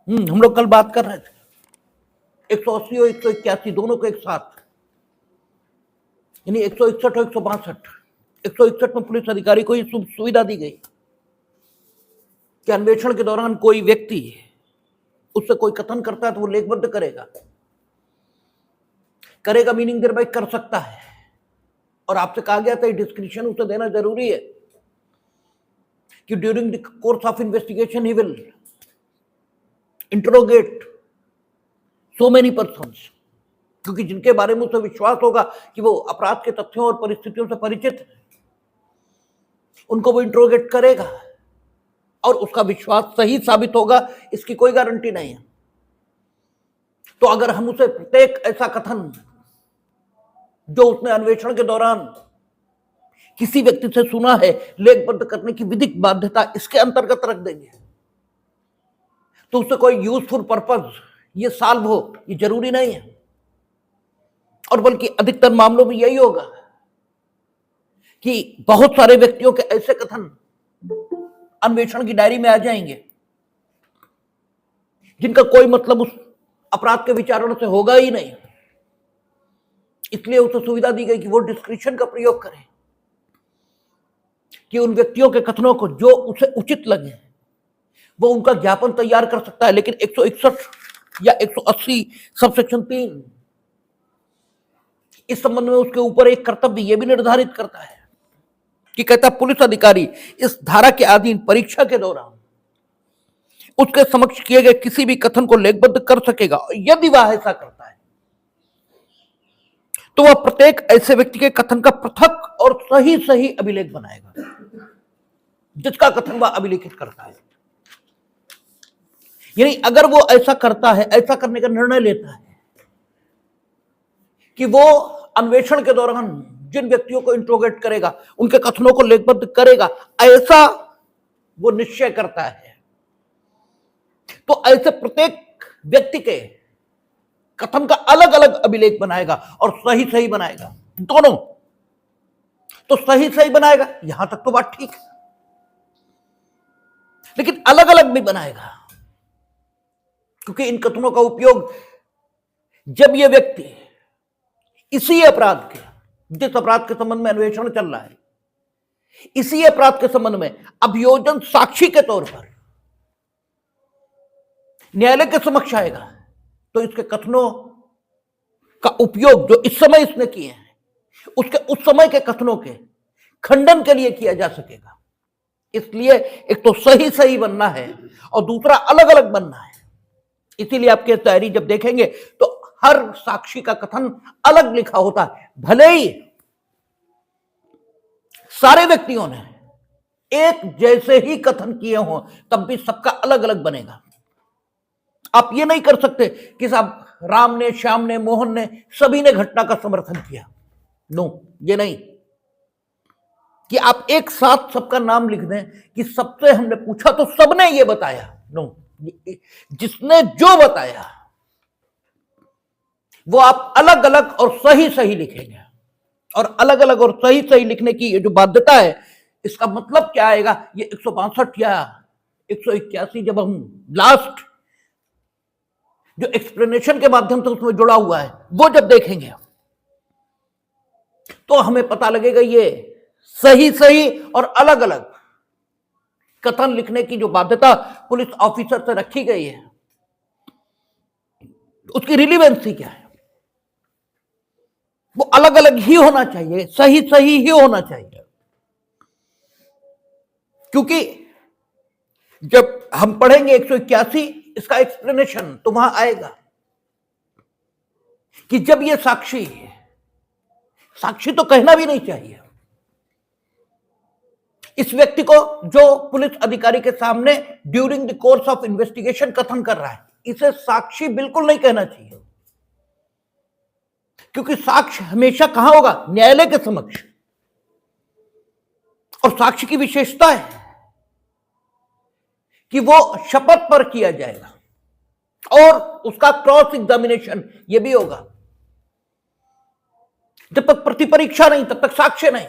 हम लोग कल बात कर रहे थे 180 और 181 दोनों को एक साथ, यानी 161 और 162। 161 में पुलिस अधिकारी को ये सुविधा दी गई कि अन्वेषण के दौरान कोई व्यक्ति उससे कोई कथन करता है तो वो लेखबद्ध करेगा मीनिंग देर बाई कर सकता है, और आपसे कहा गया था डिस्क्रिप्शन उसे देना जरूरी है कि during the course of investigation he will interrogate so many persons, क्योंकि जिनके बारे में उसे विश्वास होगा कि वो अपराध के तथ्यों और परिस्थितियों से परिचित है, उनको वो इंटरोगेट करेगा और उसका विश्वास सही साबित होगा, इसकी कोई गारंटी नहीं है। तो अगर हम उसे प्रत्येक ऐसा कथन जो उसने अन्वेषण के दौरान किसी व्यक्ति से सुना है लेखबद्ध करने की विधिक बाध्यता इसके अंतर्गत रख देंगे तो उससे कोई यूजफुल पर्पस ये सॉल्व हो, ये जरूरी नहीं है। और बल्कि अधिकतर मामलों में यही होगा कि बहुत सारे व्यक्तियों के ऐसे कथन अन्वेषण की डायरी में आ जाएंगे जिनका कोई मतलब उस अपराध के विचारण से होगा ही नहीं, इसलिए उसे सुविधा दी गई कि वो डिस्क्रिप्शन का प्रयोग करे कि उन व्यक्तियों के कथनों को जो उसे उचित लगे वो उनका ज्ञापन तैयार कर सकता है। लेकिन 161 या 180 सबसेक्शन 3 इस संबंध में उसके ऊपर एक कर्तव्य यह भी निर्धारित करता है कि कहता पुलिस अधिकारी इस धारा के अधीन परीक्षा के दौरान उसके समक्ष किए गए किसी भी कथन को लेखबद्ध कर सकेगा। यदि वह ऐसा करता है तो वह प्रत्येक ऐसे व्यक्ति के कथन का पृथक और सही अभिलेख बनाएगा जिसका कथन वह अभिलेखित करता है। यानी अगर वो ऐसा करता है, ऐसा करने का निर्णय लेता है कि वो अन्वेषण के दौरान जिन व्यक्तियों को इंट्रोगेट करेगा उनके कथनों को लेखबद्ध करेगा, ऐसा वो निश्चय करता है, तो ऐसे प्रत्येक व्यक्ति के कथन का अलग अलग अभिलेख बनाएगा और सही बनाएगा दोनों। तो सही बनाएगा, यहां तक तो बात ठीक है, लेकिन अलग अलग भी बनाएगा, क्योंकि इन कथनों का उपयोग जब यह व्यक्ति इसी अपराध के, जिस अपराध के संबंध में अन्वेषण चल रहा है, इसी अपराध के संबंध में अभियोजन साक्षी के तौर पर न्यायालय के समक्ष आएगा, तो इसके कथनों का उपयोग जो इस समय इसने किए हैं उसके उस समय के कथनों के खंडन के लिए किया जा सकेगा। इसलिए एक तो सही बनना है और दूसरा अलग अलग बनना है। इसीलिए आपके डायरी जब देखेंगे तो हर साक्षी का कथन अलग लिखा होता है, भले ही सारे व्यक्तियों ने एक जैसे ही कथन किए हों तब भी सबका अलग अलग बनेगा। आप ये नहीं कर सकते कि साहब राम ने, श्याम ने, मोहन ने, सभी ने घटना का समर्थन किया। नो, ये नहीं कि आप एक साथ सबका नाम लिख दें कि सबसे हमने पूछा तो सबने ये बताया। नो, जिसने जो बताया वो आप अलग अलग और सही लिखेंगे। और अलग अलग और सही लिखने की ये जो बाध्यता है, इसका मतलब क्या आएगा, ये 162 या 181 जब हम लास्ट जो एक्सप्लेनेशन के माध्यम से उसमें जुड़ा हुआ है वो जब देखेंगे तो हमें पता लगेगा ये सही और अलग अलग कथन लिखने की जो बाध्यता पुलिस ऑफिसर से रखी गई है उसकी रिलीवेंसी क्या है। वो अलग अलग ही होना चाहिए, सही ही होना चाहिए, क्योंकि जब हम पढ़ेंगे 181 इसका एक्सप्लेनेशन तो वहां आएगा कि जब ये साक्षी तो कहना भी नहीं चाहिए, इस व्यक्ति को जो पुलिस अधिकारी के सामने during the course of investigation कथन कर रहा है, इसे साक्षी बिल्कुल नहीं कहना चाहिए, क्योंकि साक्ष्य हमेशा कहां होगा, न्यायालय के समक्ष। और साक्ष्य की विशेषता है कि वो शपथ पर किया जाएगा और उसका क्रॉस एग्जामिनेशन ये भी होगा। जब तक प्रतिपरीक्षा नहीं तब तक साक्ष्य नहीं,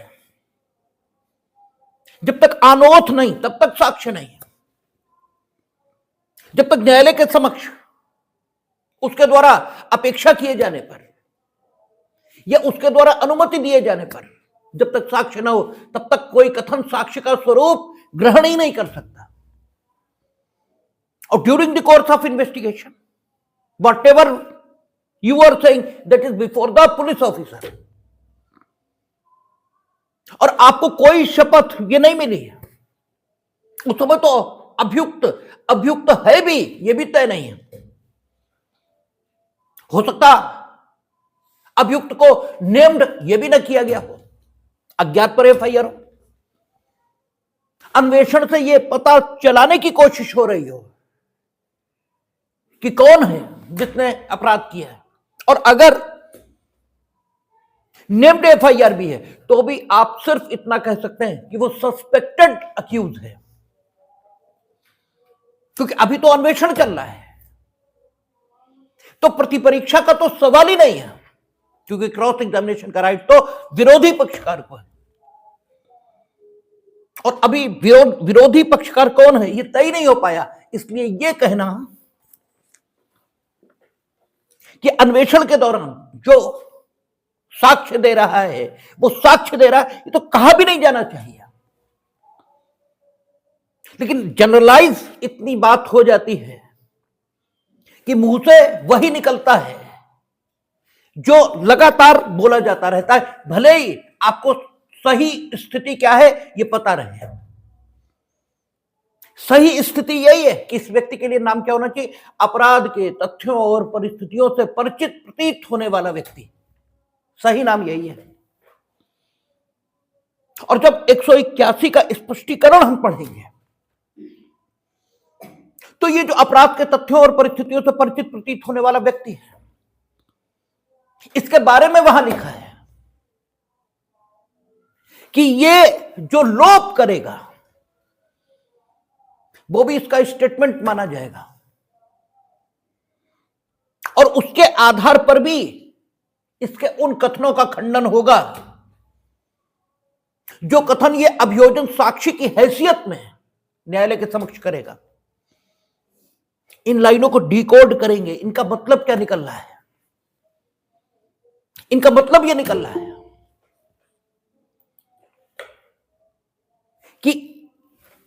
जब तक अनोथ नहीं तब तक साक्ष्य नहीं। जब तक न्यायालय के समक्ष उसके द्वारा अपेक्षा किए जाने पर या उसके द्वारा अनुमति दिए जाने पर जब तक साक्ष्य न हो तब तक कोई कथन साक्ष्य का स्वरूप ग्रहण ही नहीं कर सकता। और during the course of investigation whatever you are saying that is before the police officer, और आपको कोई शपथ ये नहीं मिली है उस समय तो अभियुक्त है भी ये भी तय नहीं है। हो सकता अभियुक्त को नेम्ड ये भी ना किया गया हो, अज्ञात पर एफआईआर हो, अन्वेषण से ये पता चलाने की कोशिश हो रही हो कि कौन है जिसने अपराध किया है। और अगर नेम्ड एफआईआर भी है तो भी आप सिर्फ इतना कह सकते हैं कि वो सस्पेक्टेड अक्यूज है, क्योंकि अभी तो अन्वेषण चल रहा है। तो प्रतिपरीक्षा का तो सवाल ही नहीं है, क्योंकि क्रॉस एग्जामिनेशन का राइट तो विरोधी पक्षकार को है। और अभी विरोधी पक्षकार कौन है ये तय नहीं हो पाया, इसलिए यह कहना कि अन्वेषण के दौरान जो साक्ष्य दे रहा है वो साक्ष्य दे रहा है ये तो कहा भी नहीं जाना चाहिए। लेकिन जनरलाइज इतनी बात हो जाती है कि मुंह से वही निकलता है जो लगातार बोला जाता रहता है, भले ही आपको सही स्थिति क्या है ये पता रहे। सही स्थिति यही है कि इस व्यक्ति के लिए नाम क्या होना चाहिए, अपराध के तथ्यों और परिस्थितियों से परिचित प्रतीत होने वाला व्यक्ति, सही नाम यही है। और जब 181 का स्पष्टीकरण हम पढ़ेंगे तो ये जो अपराध के तथ्यों और परिस्थितियों से परिचित प्रतीत होने वाला व्यक्ति है, इसके बारे में वहां लिखा है कि ये जो लोप करेगा वो भी इसका स्टेटमेंट माना जाएगा, और उसके आधार पर भी इसके उन कथनों का खंडन होगा जो कथन ये अभियोजन साक्षी की हैसियत में न्यायालय के समक्ष करेगा। इन लाइनों को डिकोड करेंगे, इनका मतलब क्या निकल रहा है, इनका मतलब यह निकल रहा है कि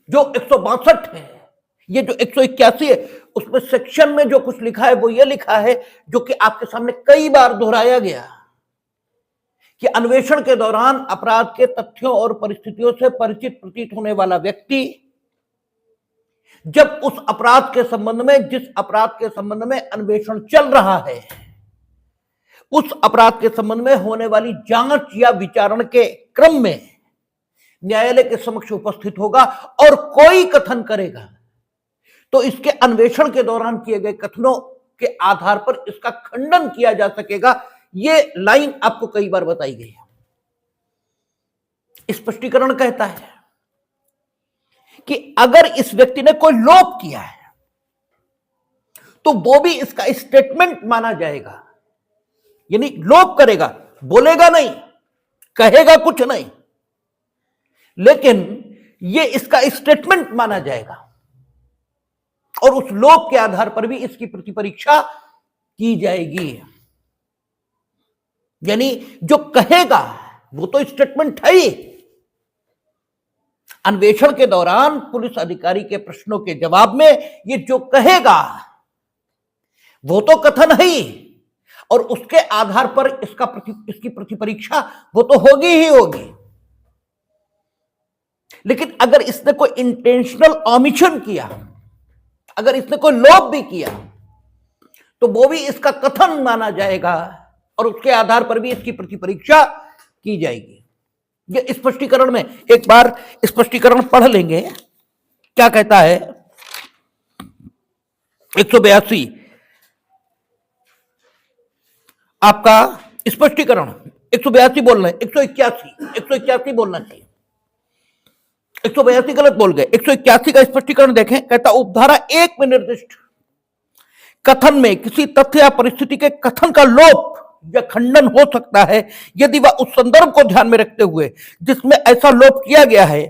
जो 162 है, ये जो 181 है, उसमें सेक्शन में जो कुछ लिखा है वो ये लिखा है जो कि आपके सामने कई बार दोहराया गया कि अन्वेषण के दौरान अपराध के तथ्यों और परिस्थितियों से परिचित प्रतीत होने वाला व्यक्ति जब उस अपराध के संबंध में, जिस अपराध के संबंध में अन्वेषण चल रहा है, उस अपराध के संबंध में होने वाली जांच या विचारण के क्रम में न्यायालय के समक्ष उपस्थित होगा और कोई कथन करेगा तो इसके अन्वेषण के दौरान किए गए कथनों के आधार पर इसका खंडन किया जा सकेगा। यह लाइन आपको कई बार बताई गई है। स्पष्टीकरण कहता है कि अगर इस व्यक्ति ने कोई लोप किया है तो वो भी इसका स्टेटमेंट माना जाएगा, यानी लोप करेगा, बोलेगा नहीं, कहेगा कुछ नहीं, लेकिन ये इसका स्टेटमेंट माना जाएगा और उस लोप के आधार पर भी इसकी प्रतिपरीक्षा की जाएगी। यानी जो कहेगा वो तो स्टेटमेंट है ही। अन्वेषण के दौरान पुलिस अधिकारी के प्रश्नों के जवाब में ये जो कहेगा वो तो कथन है ही, और उसके आधार पर इसकी प्रतिपरीक्षा वो तो होगी ही होगी। लेकिन अगर इसने कोई इंटेंशनल ओमिशन किया, अगर इसने कोई लोप भी किया तो वो भी इसका कथन माना जाएगा और उसके आधार पर भी इसकी प्रतिपरीक्षा की जाएगी। ये स्पष्टीकरण में एक बार स्पष्टीकरण पढ़ लेंगे, क्या कहता है 182 आपका स्पष्टीकरण। 182 बोलना है, 181 बोलना चाहिए, 182 गलत बोल गए। 181 का स्पष्टीकरण देखें, कहता उपधारा 1 में निर्दिष्ट कथन में किसी तथ्य या परिस्थिति के कथन का लोप या खंडन हो सकता है यदि वह उस संदर्भ को ध्यान में रखते हुए जिसमें ऐसा लोप किया गया है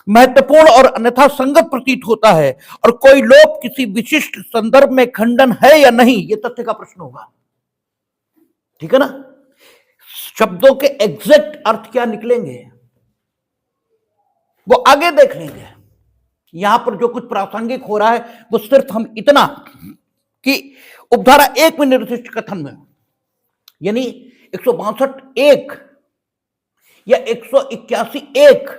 महत्वपूर्ण और अन्यथा संगत प्रतीत होता है और कोई लोप किसी विशिष्ट संदर्भ में खंडन है या नहीं, यह तथ्य का प्रश्न होगा। ठीक है ना, शब्दों के एग्जैक्ट अर्थ क्या निकलेंगे वो आगे देख लेंगे। यहां पर जो कुछ प्रासंगिक हो रहा है वो सिर्फ हम इतना कि उपधारा 1 में निर्दिष्ट कथन में, यानी 162(1) या 181(1)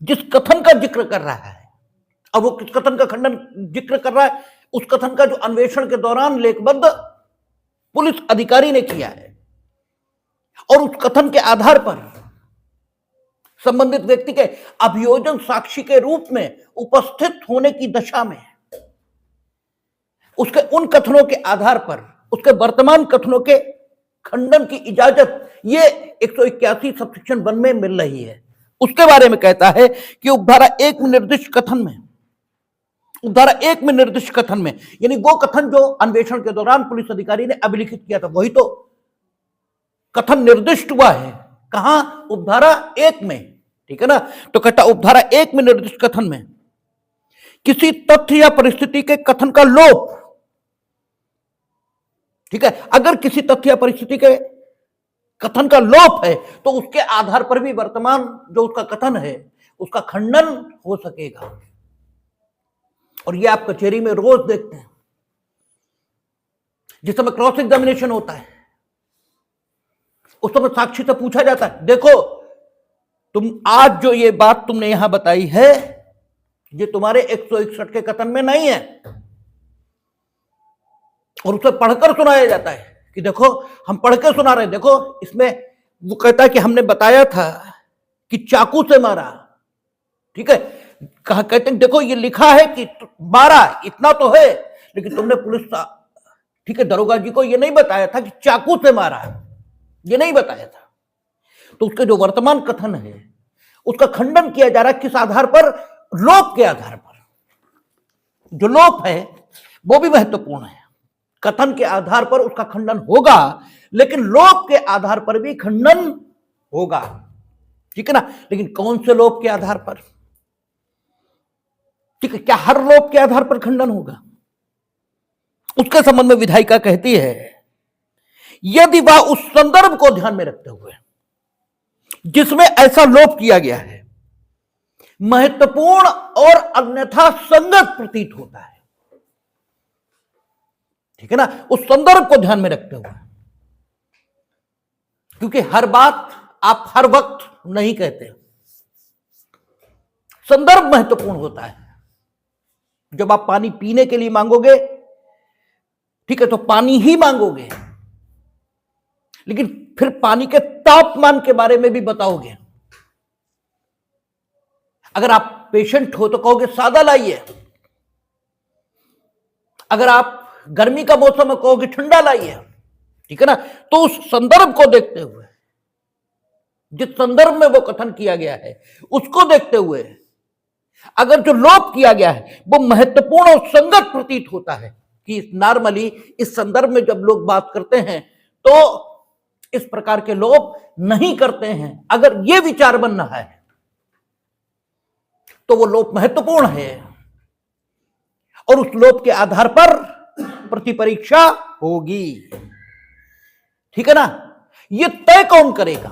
जिस कथन का जिक्र कर रहा है, अब वो किस कथन का खंडन जिक्र कर रहा है, उस कथन का जो अन्वेषण के दौरान लेखबद्ध पुलिस अधिकारी ने किया है, और उस कथन के आधार पर संबंधित व्यक्ति के अभियोजन साक्षी के रूप में उपस्थित होने की दशा में उसके उन कथनों के आधार पर उसके वर्तमान कथनों के खंडन की इजाजत ये 181 सबसेक्शन 1 में मिल रही है। उसके बारे में कहता है कि उपधारा 1 में निर्दिष्ट कथन में, उपधारा 1 में निर्दिष्ट कथन में, यानी वो कथन जो अन्वेषण के दौरान पुलिस अधिकारी ने अभिलिखित किया था, वही तो कथन निर्दिष्ट हुआ है। कहां? उपधारा 1 में। ठीक है ना, तो कहता उपधारा 1 में निर्दिष्ट कथन में किसी तथ्य या परिस्थिति के कथन का लोप, ठीक है, अगर किसी तथ्य या परिस्थिति के कथन का लोप है तो उसके आधार पर भी वर्तमान जो उसका कथन है उसका खंडन हो सकेगा। और ये आप कचहरी में रोज देखते हैं, जिस समय क्रॉस एग्जामिनेशन होता है उस समय साक्षी से पूछा जाता है, देखो तुम आज जो ये बात तुमने यहां बताई है ये तुम्हारे 161 के कथन में नहीं है, और उसे पढ़कर सुनाया जाता है कि देखो हम पढ़ के सुना रहे हैं, देखो इसमें वो कहता है कि हमने बताया था कि चाकू से मारा। ठीक है, कहा कहते हैं देखो ये लिखा है कि मारा, इतना तो है, लेकिन तुमने पुलिस, ठीक है, दरोगा जी को ये नहीं बताया था कि चाकू से मारा, ये नहीं बताया था। तो उसके जो वर्तमान कथन है उसका खंडन किया जा रहा है, किस आधार पर? लोप के आधार पर। जो लोप है वो भी महत्वपूर्ण है, कथन के आधार पर उसका खंडन होगा, लेकिन लोप के आधार पर भी खंडन होगा। ठीक है ना, लेकिन कौन से लोप के आधार पर? ठीक है, क्या हर लोप के आधार पर खंडन होगा? उसके संबंध में विधायिका कहती है यदि वह उस संदर्भ को ध्यान में रखते हुए जिसमें ऐसा लोप किया गया है महत्वपूर्ण और अन्यथा संगत प्रतीत होता है, ठीक है ना, उस संदर्भ को ध्यान में रखते हुए, क्योंकि हर बात आप हर वक्त नहीं कहते, संदर्भ महत्वपूर्ण होता है। जब आप पानी पीने के लिए मांगोगे, ठीक है, तो पानी ही मांगोगे, लेकिन फिर पानी के तापमान के बारे में भी बताओगे। अगर आप पेशेंट हो तो कहोगे सादा लाइए, अगर आप गर्मी का मौसम है कहोगे ठंडा लाइए। ठीक है ना, तो उस संदर्भ को देखते हुए, जिस संदर्भ में वो कथन किया गया है उसको देखते हुए अगर जो लोप किया गया है वो महत्वपूर्ण और संगत प्रतीत होता है, कि नॉर्मली इस संदर्भ में जब लोग बात करते हैं तो इस प्रकार के लोप नहीं करते हैं, अगर ये विचार बन रहा है तो वो लोप महत्वपूर्ण है, और उस लोप के आधार पर प्रतिपरीक्षा होगी। ठीक है ना, ये तय कौन करेगा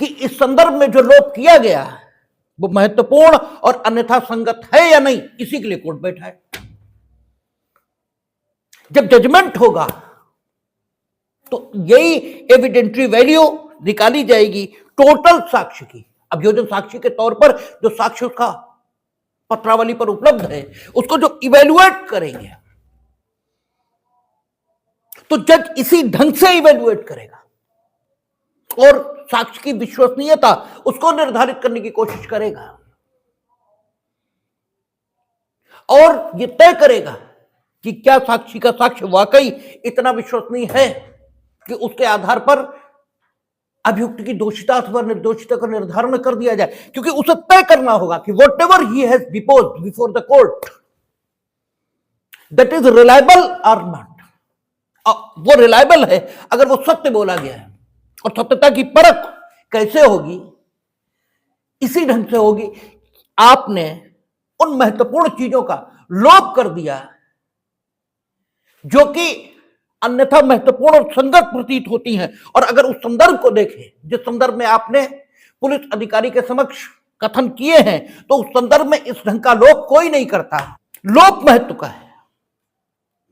कि इस संदर्भ में जो लोप किया गया वो महत्वपूर्ण और अन्यथा संगत है या नहीं? इसी के लिए कोर्ट बैठा है। जब जजमेंट होगा तो यही एविडेंट्री वैल्यू निकाली जाएगी टोटल साक्ष्य की। अभियोजन साक्षी के तौर पर जो साक्ष्य उसका पत्रावली पर उपलब्ध है उसको जो इवेल्युएट करेंगे, तो जज इसी ढंग से इवेल्युएट करेगा और साक्ष्य की विश्वसनीयता उसको निर्धारित करने की कोशिश करेगा, और यह तय करेगा कि क्या साक्षी का साक्ष्य वाकई इतना विश्वसनीय है कि उसके आधार पर अभियुक्त की दोषिता अथवा निर्दोषिता का निर्धारण कर दिया जाए। क्योंकि उसे तय करना होगा कि whatever he has deposed before the court that is reliable और नॉट। वो रिलायबल है अगर वो सत्य बोला गया है, और सत्यता की परख कैसे होगी? इसी ढंग से होगी। आपने उन महत्वपूर्ण चीजों का लोप कर दिया जो कि अन्यथा महत्वपूर्ण और संगत प्रतीत होती हैं। और अगर उस संदर्भ को देखें जिस संदर्भ में आपने पुलिस अधिकारी के समक्ष कथन किए हैं, तो उस संदर्भ में इस ढंग का लोप कोई नहीं करता। लोप महत्व का है।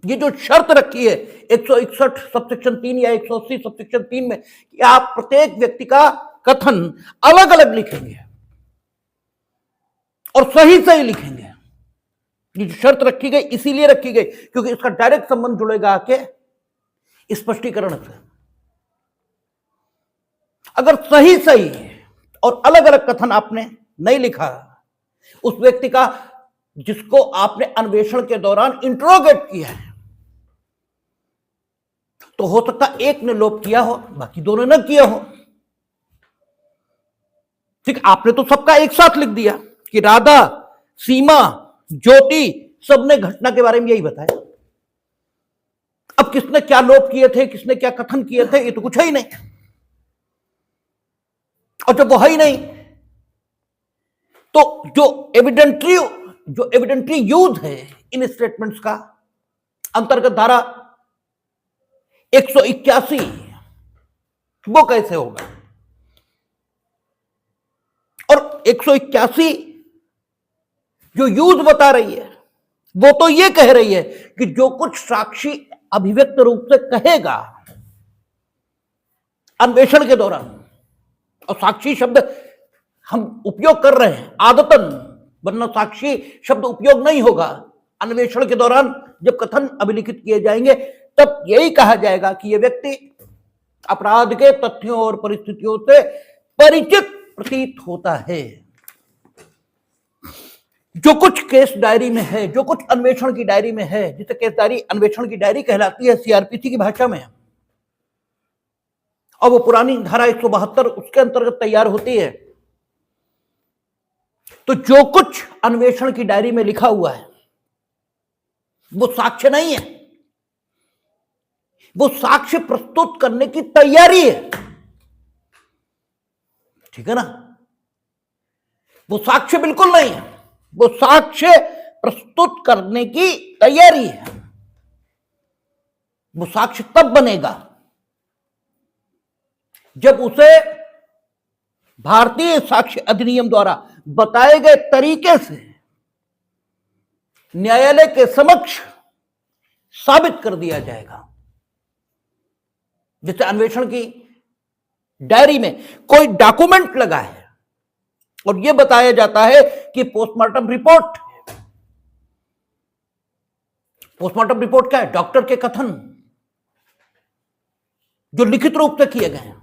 ये जो शर्त रखी है 161 सबसेक्शन 3 या 180 सबसेक्शन 3 में कि आप प्रत्येक व्यक्ति का कथन अलग अलग लिखेंगे और सही सही लिखेंगे, ये जो शर्त रखी गई इसीलिए रखी गई क्योंकि इसका डायरेक्ट संबंध जुड़ेगा आके स्पष्टीकरण से। अगर सही सही और अलग अलग कथन आपने नहीं लिखा, उस व्यक्ति का जिसको आपने अन्वेषण के दौरान इंट्रोगेट किया है, तो हो सकता एक ने लोप किया हो, बाकी दोनों ने किया हो। ठीक, आपने तो सबका एक साथ लिख दिया कि राधा, सीमा, ज्योति सबने घटना के बारे में यही बताया। अब किसने क्या लोप किए थे, किसने क्या कथन किए थे, ये तो कुछ है ही नहीं। और जब वो है ही नहीं, तो जो एविडेंटरी यूज है इन स्टेटमेंट्स का अंतर्गत धारा 181 वो कैसे होगा? और 181 जो यूज बता रही है वो तो ये कह रही है कि जो कुछ साक्षी अभिव्यक्त रूप से कहेगा अन्वेषण के दौरान, और साक्षी शब्द हम उपयोग कर रहे हैं आदतन, वरना साक्षी शब्द उपयोग नहीं होगा। अन्वेषण के दौरान जब कथन अभिलिखित किए जाएंगे तब यही कहा जाएगा कि यह व्यक्ति अपराध के तथ्यों और परिस्थितियों से परिचित प्रतीत होता है। जो कुछ केस डायरी में है, जो कुछ अन्वेषण की डायरी में है, जिसे केस डायरी अन्वेषण की डायरी कहलाती है सीआरपीसी की भाषा में, और वो पुरानी धारा 172 उसके अंतर्गत तैयार होती है, तो जो कुछ अन्वेषण की डायरी में लिखा हुआ है वो साक्ष्य नहीं है, वो साक्ष्य प्रस्तुत करने की तैयारी है। ठीक है ना? वो साक्ष्य बिल्कुल नहीं है, वो साक्ष्य प्रस्तुत करने की तैयारी है। वो साक्ष्य तब बनेगा जब उसे भारतीय साक्ष्य अधिनियम द्वारा बताए गए तरीके से न्यायालय के समक्ष साबित कर दिया जाएगा। जैसे अन्वेषण की डायरी में कोई डॉक्यूमेंट लगा है और यह बताया जाता है कि पोस्टमार्टम रिपोर्ट क्या है? डॉक्टर के कथन जो लिखित रूप से किए गए हैं।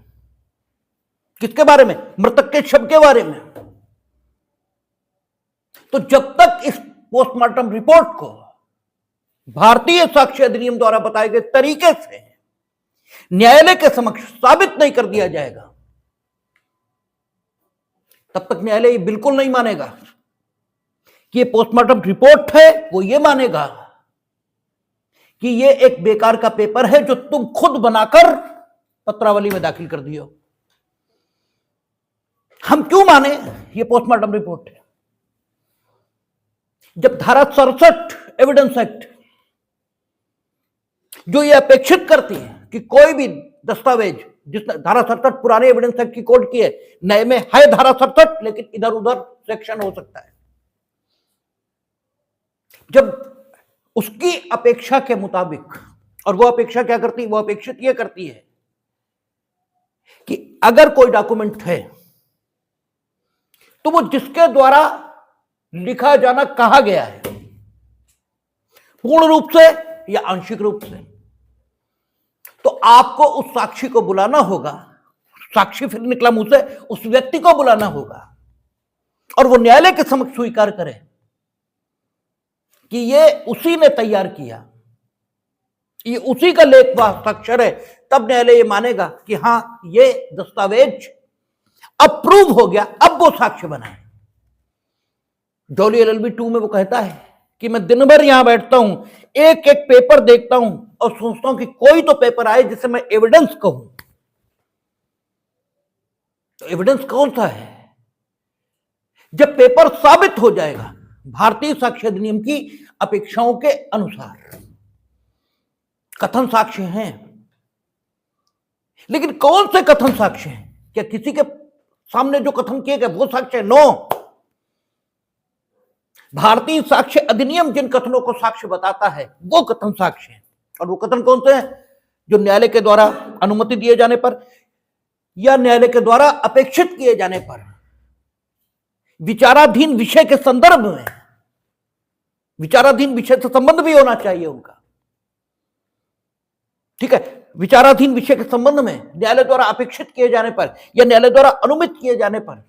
किसके बारे में? मृतक के शव के बारे में। तो जब तक इस पोस्टमार्टम रिपोर्ट को भारतीय साक्ष्य अधिनियम द्वारा बताए गए तरीके से न्यायालय के समक्ष साबित नहीं कर दिया जाएगा, तब तक न्यायालय ये बिल्कुल नहीं मानेगा कि ये पोस्टमार्टम रिपोर्ट है। वो ये मानेगा कि ये एक बेकार का पेपर है जो तुम खुद बनाकर पत्रावली में दाखिल कर दियो। हम क्यों माने ये पोस्टमार्टम रिपोर्ट है? जब धारा 67 एविडेंस एक्ट जो ये अपेक्षित करती है कि कोई भी दस्तावेज, जिसने धारा 67 पुराने एविडेंस एक्ट की कोड की है, नए में है धारा 67 लेकिन इधर उधर सेक्शन हो सकता है। जब उसकी अपेक्षा के मुताबिक, और वो अपेक्षा क्या करती है? वो अपेक्षित ये करती है कि अगर कोई डॉक्यूमेंट है तो वो जिसके द्वारा लिखा जाना कहा गया है, पूर्ण रूप से या आंशिक रूप से, तो आपको उस साक्षी को बुलाना होगा। साक्षी फिर निकला मुंह से, उस व्यक्ति को बुलाना होगा और वो न्यायालय के समक्ष स्वीकार करे कि ये उसी ने तैयार किया, ये उसी का लेख व हस्ताक्षर है। तब न्यायालय ये मानेगा कि हां ये दस्तावेज अप्रूव हो गया, अब वो साक्ष्य बना है। डॉली एलएलबी 2 में वो कहता है कि मैं दिन भर यहां बैठता हूं, एक एक पेपर देखता हूं और सोचता हूं कि कोई तो पेपर आए जिसे मैं एविडेंस कहूं। तो एविडेंस कौन सा है? जब पेपर साबित हो जाएगा भारतीय साक्ष्य अधिनियम की अपेक्षाओं के अनुसार। कथन साक्ष्य हैं, लेकिन कौन से कथन साक्ष्य हैं? क्या किसी के सामने जो कथन किए गए वो साक्ष्य? नो। भारतीय साक्ष्य अधिनियम जिन कथनों को साक्ष्य बताता है वो कथन साक्ष्य है। और वो कथन कौन से हैं? जो न्यायालय के द्वारा अनुमति दिए जाने पर या न्यायालय के द्वारा अपेक्षित किए जाने पर विचाराधीन विषय के संदर्भ में, विचाराधीन विषय से संबंध भी होना चाहिए उनका, ठीक है, विचाराधीन विषय के संबंध में न्यायालय द्वारा अपेक्षित किए जाने पर या न्यायालय द्वारा अनुमित किए जाने पर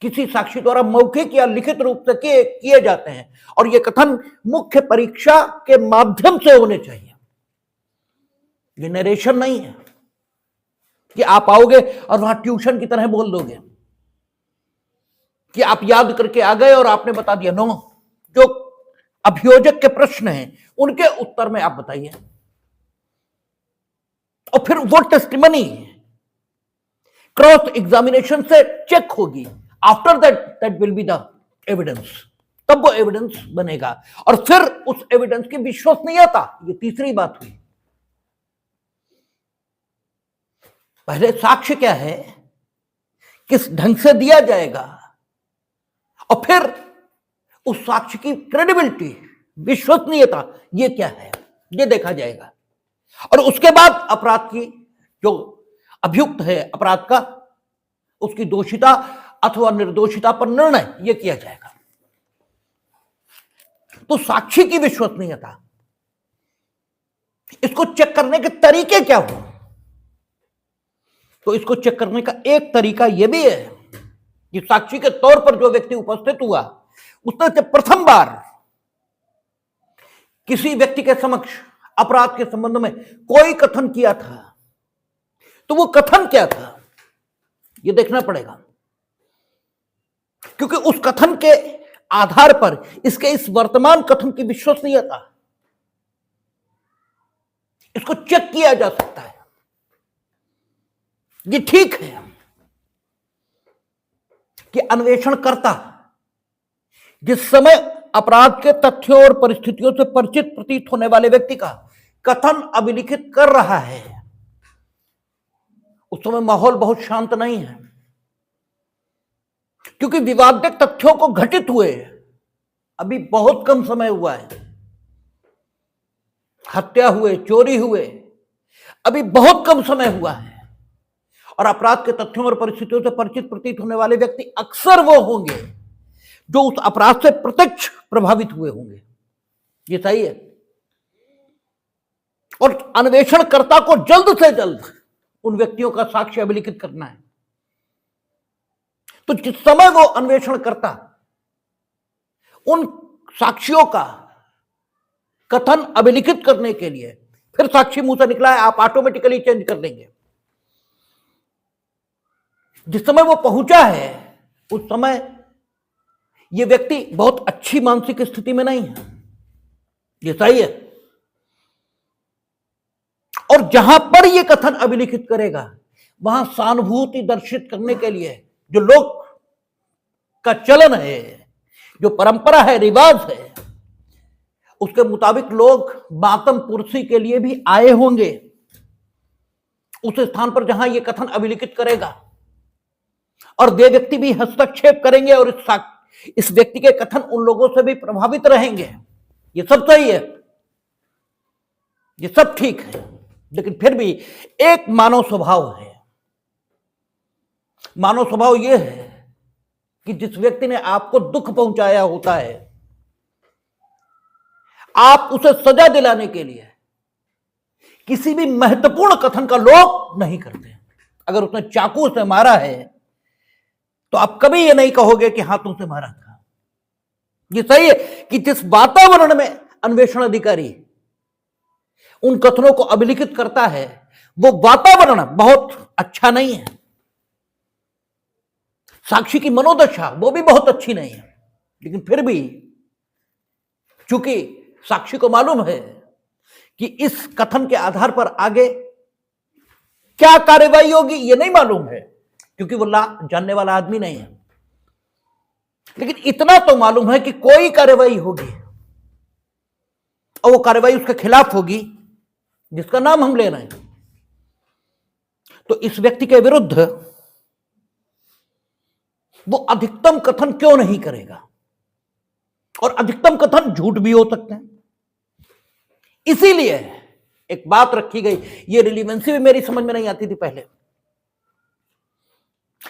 किसी साक्षी द्वारा मौखिक या लिखित रूप से किए जाते हैं। और ये कथन मुख्य परीक्षा के माध्यम से होने चाहिए। ये नरेशन नहीं है कि आप आओगे और वहां ट्यूशन की तरह बोल दोगे कि आप याद करके आ गए और आपने बता दिया। नो, जो अभियोजक के प्रश्न हैं उनके उत्तर में आप बताइए, और फिर वो टेस्टिमनी क्रॉस एग्जामिनेशन से चेक होगी। After that will be the evidence, तब वो एविडेंस बनेगा। और फिर उस एविडेंस की विश्वसनीयता, ये तीसरी बात हुई। पहले साक्ष्य क्या है, किस ढंग से दिया जाएगा, और फिर उस साक्ष्य की क्रेडिबिलिटी, विश्वसनीयता, ये क्या है, ये देखा जाएगा। और उसके बाद अपराध की, जो अभियुक्त है अपराध का, उसकी दोषिता अथवा निर्दोषिता पर निर्णय ये किया जाएगा। तो साक्षी की विश्वसनीयता, इसको चेक करने के तरीके क्या हो? तो इसको चेक करने का एक तरीका यह भी है कि साक्षी के तौर पर जो व्यक्ति उपस्थित हुआ उसने जब प्रथम बार किसी व्यक्ति के समक्ष अपराध के संबंध में कोई कथन किया था, तो वो कथन क्या था ये देखना पड़ेगा, क्योंकि उस कथन के आधार पर इसके इस वर्तमान कथन की विश्वसनीयता, इसको चेक किया जा सकता है। ये ठीक है कि अन्वेषणकर्ता जिस समय अपराध के तथ्यों और परिस्थितियों से परिचित प्रतीत होने वाले व्यक्ति का कथन अभिलिखित कर रहा है, उस समय माहौल बहुत शांत नहीं है, क्योंकि विवादित तथ्यों को घटित हुए अभी बहुत कम समय हुआ है। हत्या हुए, चोरी हुए, अभी बहुत कम समय हुआ है। और अपराध के तथ्यों और परिस्थितियों से परिचित प्रतीत होने वाले व्यक्ति अक्सर वो होंगे जो उस अपराध से प्रत्यक्ष प्रभावित हुए होंगे। ये सही है। और अन्वेषणकर्ता को जल्द से जल्द उन व्यक्तियों का साक्ष्य अभिलिखित करना है। तो जिस समय वो अन्वेषणकर्ता उन साक्षियों का कथन अभिलिखित करने के लिए, फिर साक्षी मुंह से निकला है, आप ऑटोमेटिकली चेंज कर देंगे। जिस समय वो पहुंचा है उस समय ये व्यक्ति बहुत अच्छी मानसिक स्थिति में नहीं है। ये सही है। और जहां पर ये कथन अभिलिखित करेगा वहां सहानुभूति दर्शित करने के लिए जो लोक का चलन है, जो परंपरा है, रिवाज है, उसके मुताबिक लोग मातम पुरसी के लिए भी आए होंगे उस स्थान पर जहां ये कथन अभिलिखित करेगा, और वे व्यक्ति भी हस्तक्षेप करेंगे और इस व्यक्ति के कथन उन लोगों से भी प्रभावित रहेंगे। ये सब सही है, ये सब ठीक है। लेकिन फिर भी एक मानव स्वभाव है। मानव स्वभाव यह है कि जिस व्यक्ति ने आपको दुख पहुंचाया होता है, आप उसे सजा दिलाने के लिए किसी भी महत्वपूर्ण कथन का लोप नहीं करते। अगर उसने चाकू से मारा है तो आप कभी ये नहीं कहोगे कि हाथों से मारा था। ये सही है कि जिस वातावरण में अन्वेषण अधिकारी उन कथनों को अभिलिखित करता है वो वातावरण बहुत अच्छा नहीं है। साक्षी की मनोदशा वो भी बहुत अच्छी नहीं है। लेकिन फिर भी चूंकि साक्षी को मालूम है कि इस कथन के आधार पर आगे क्या कार्रवाई होगी ये नहीं मालूम है, क्योंकि वो जानने वाला आदमी नहीं है। लेकिन इतना तो मालूम है कि कोई कार्रवाई होगी और वो कार्रवाई उसके खिलाफ होगी जिसका नाम हम ले रहे हैं, तो इस व्यक्ति के विरुद्ध वो अधिकतम कथन क्यों नहीं करेगा? और अधिकतम कथन झूठ भी हो सकते हैं। इसीलिए एक बात रखी गई, ये रिलीवेंसी भी मेरी समझ में नहीं आती थी पहले,